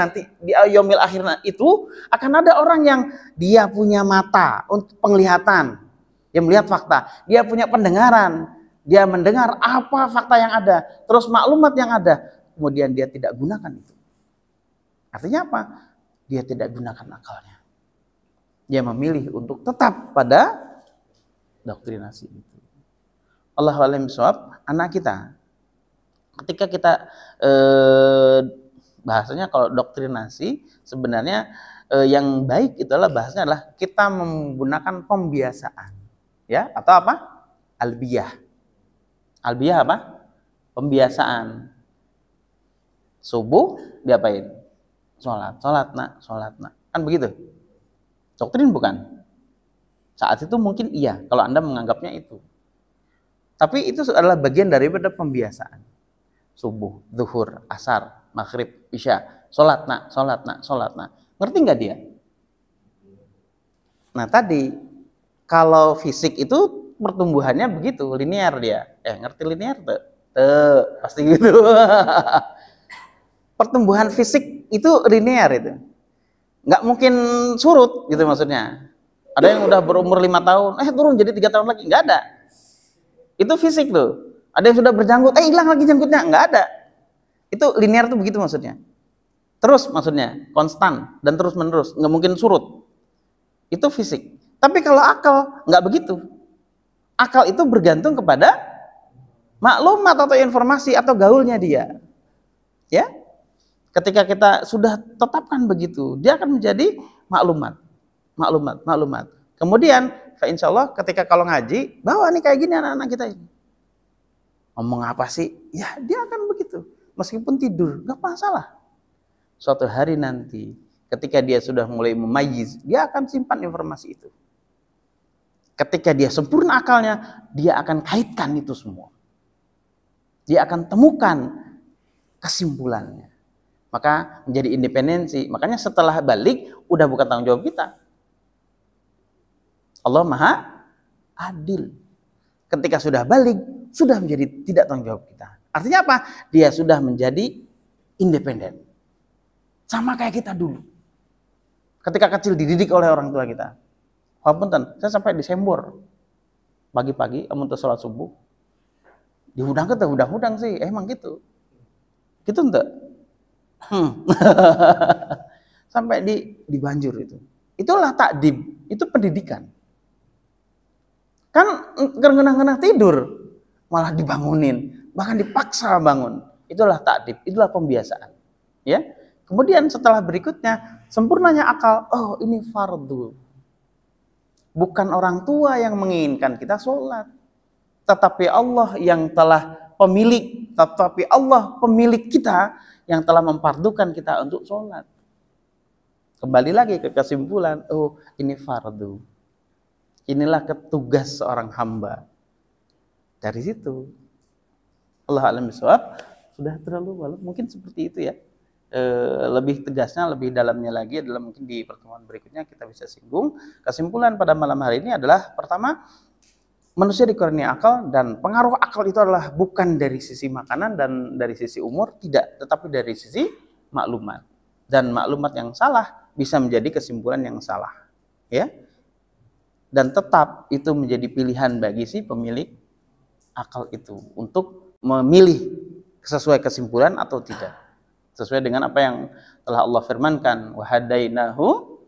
Speaker 1: itu akan ada orang yang dia punya mata untuk penglihatan. Dia melihat fakta. Dia punya pendengaran. Dia mendengar apa fakta yang ada, terus maklumat yang ada, kemudian dia tidak gunakan itu. Artinya apa? Dia tidak gunakan akalnya. Dia memilih untuk tetap pada doktrinasi itu. Allahu a'lam bishawab. Anak kita, ketika kita bahasanya kalau doktrinasi sebenarnya yang baik itu adalah bahasanya adalah kita menggunakan pembiasaan, ya, atau apa? Albiyah. Albiyah apa? Pembiasaan. Subuh diapain? Sholat nak. Kan begitu. Doktrin bukan? Saat itu mungkin iya, kalau Anda menganggapnya itu. Tapi itu adalah bagian daripada pembiasaan. Subuh, zuhur, asar, maghrib, isya. Sholat nak. Ngerti nggak dia? Nah tadi, kalau fisik itu pertumbuhannya begitu, linear dia. Ngerti linear tuh? Pasti gitu. Pertumbuhan fisik itu linear itu. Nggak mungkin surut gitu maksudnya. Ada yang udah berumur 5 tahun, turun jadi 3 tahun lagi. Nggak ada. Itu fisik tuh. Ada yang sudah berjanggut, hilang lagi janggutnya. Nggak ada. Itu linear tuh begitu maksudnya. Terus maksudnya, konstan dan terus menerus. Nggak mungkin surut. Itu fisik. Tapi kalau akal, nggak begitu. Akal itu bergantung kepada maklumat atau informasi atau gaulnya dia. Ya. Ketika kita sudah tetapkan begitu, dia akan menjadi maklumat. Kemudian, insya Allah ketika kalau ngaji, bawa nih kayak gini anak-anak kita ini. Ngomong apa sih? Ya dia akan begitu. Meskipun tidur, gak masalah. Suatu hari nanti, ketika dia sudah mulai memayiz, dia akan simpan informasi itu. Ketika dia sempurna akalnya, dia akan kaitkan itu semua. Dia akan temukan kesimpulannya. Maka menjadi independensi. Makanya setelah balik, udah bukan tanggung jawab kita. Allah Maha Adil. Ketika sudah balik, sudah menjadi tidak tanggung jawab kita. Artinya apa? Dia sudah menjadi independen. Sama kayak kita dulu. Ketika kecil dididik oleh orang tua kita. Punten, saya sampai disembor. Pagi-pagi, amun sholat subuh. Diundang ke udang-udang sih, emang gitu. Gitu ente? Sampai dibanjur itu. Itulah takdib, itu pendidikan. Kan ngenah-ngenah tidur malah dibangunin, bahkan dipaksa bangun. Itulah takdib, itulah pembiasaan. Ya. Kemudian setelah berikutnya sempurnanya akal, oh ini fardu. Bukan orang tua yang menginginkan kita sholat, tetapi Allah yang telah pemilik kita yang telah memfardukan kita untuk sholat. Kembali lagi ke kesimpulan, oh ini fardu. Inilah tugas seorang hamba. Dari situ, Allah a'lam bishawab, sudah terlalu malam. Mungkin seperti itu ya. Lebih tegasnya, lebih dalamnya lagi adalah mungkin di pertemuan berikutnya kita bisa singgung. Kesimpulan pada malam hari ini adalah pertama, manusia dikurnia akal, dan pengaruh akal itu adalah bukan dari sisi makanan dan dari sisi umur, tidak, tetapi dari sisi maklumat. dan maklumat yang salah bisa menjadi kesimpulan yang salah, ya. Dan tetap itu menjadi pilihan bagi si pemilik akal itu untuk memilih sesuai kesimpulan atau tidak, sesuai dengan apa yang telah Allah firmankan, wa hadainahu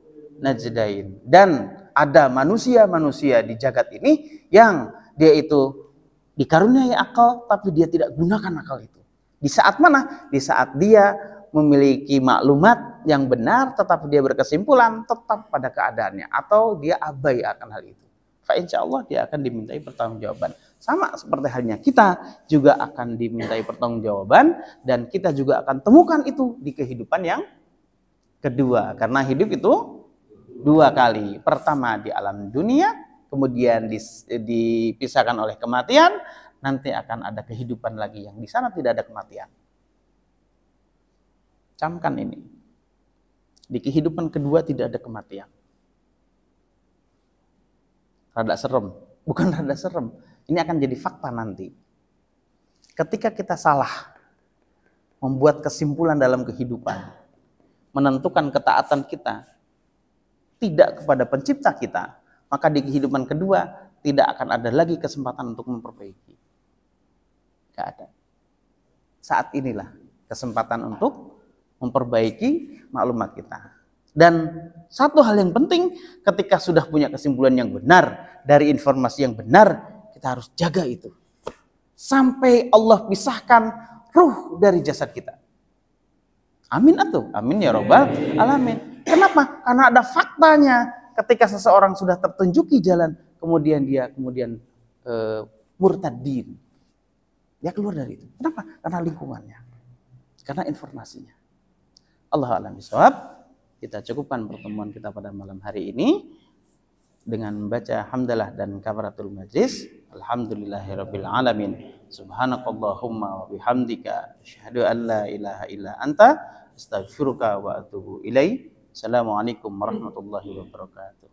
Speaker 1: najdain. Dan ada manusia-manusia di jagat ini yang dia itu dikaruniai akal tapi dia tidak gunakan akal itu. Di saat mana? Di saat dia memiliki maklumat yang benar tetapi dia berkesimpulan tetap pada keadaannya atau dia abai akan hal itu. Fa insya Allah dia akan dimintai pertanggungjawaban. Sama seperti halnya kita juga akan dimintai pertanggungjawaban dan kita juga akan temukan itu di kehidupan yang kedua. Karena hidup itu dua kali. Pertama di alam dunia, kemudian dipisahkan oleh kematian, nanti akan ada kehidupan lagi yang di sana tidak ada kematian. Camkan ini. Di kehidupan kedua tidak ada kematian. Rada serem. Bukan rada serem. Ini akan jadi fakta nanti. Ketika kita salah membuat kesimpulan dalam kehidupan, menentukan ketaatan kita tidak kepada pencipta kita, maka di kehidupan kedua tidak akan ada lagi kesempatan untuk memperbaiki. Gak ada. Saat inilah kesempatan untuk memperbaiki maklumat kita. Dan satu hal yang penting, ketika sudah punya kesimpulan yang benar dari informasi yang benar, kita harus jaga itu sampai Allah pisahkan ruh dari jasad kita. Amin atuh, amin ya robbal alamin. Kenapa? Karena ada faktanya. Ketika seseorang sudah tertunjuki jalan, kemudian dia murtadin, dia keluar dari itu. Kenapa? Karena lingkungannya, karena informasinya. Allah a'lam bishawab. Kita cukupkan pertemuan kita pada malam hari ini dengan membaca hamdalah dan kafaratul majlis. Alhamdulillahirabbil alamin. Subhanakallahumma wa bihamdika asyhadu an la ilaha illa anta astaghfiruka wa atubu ilaik. Assalamualaikum warahmatullahi wabarakatuh.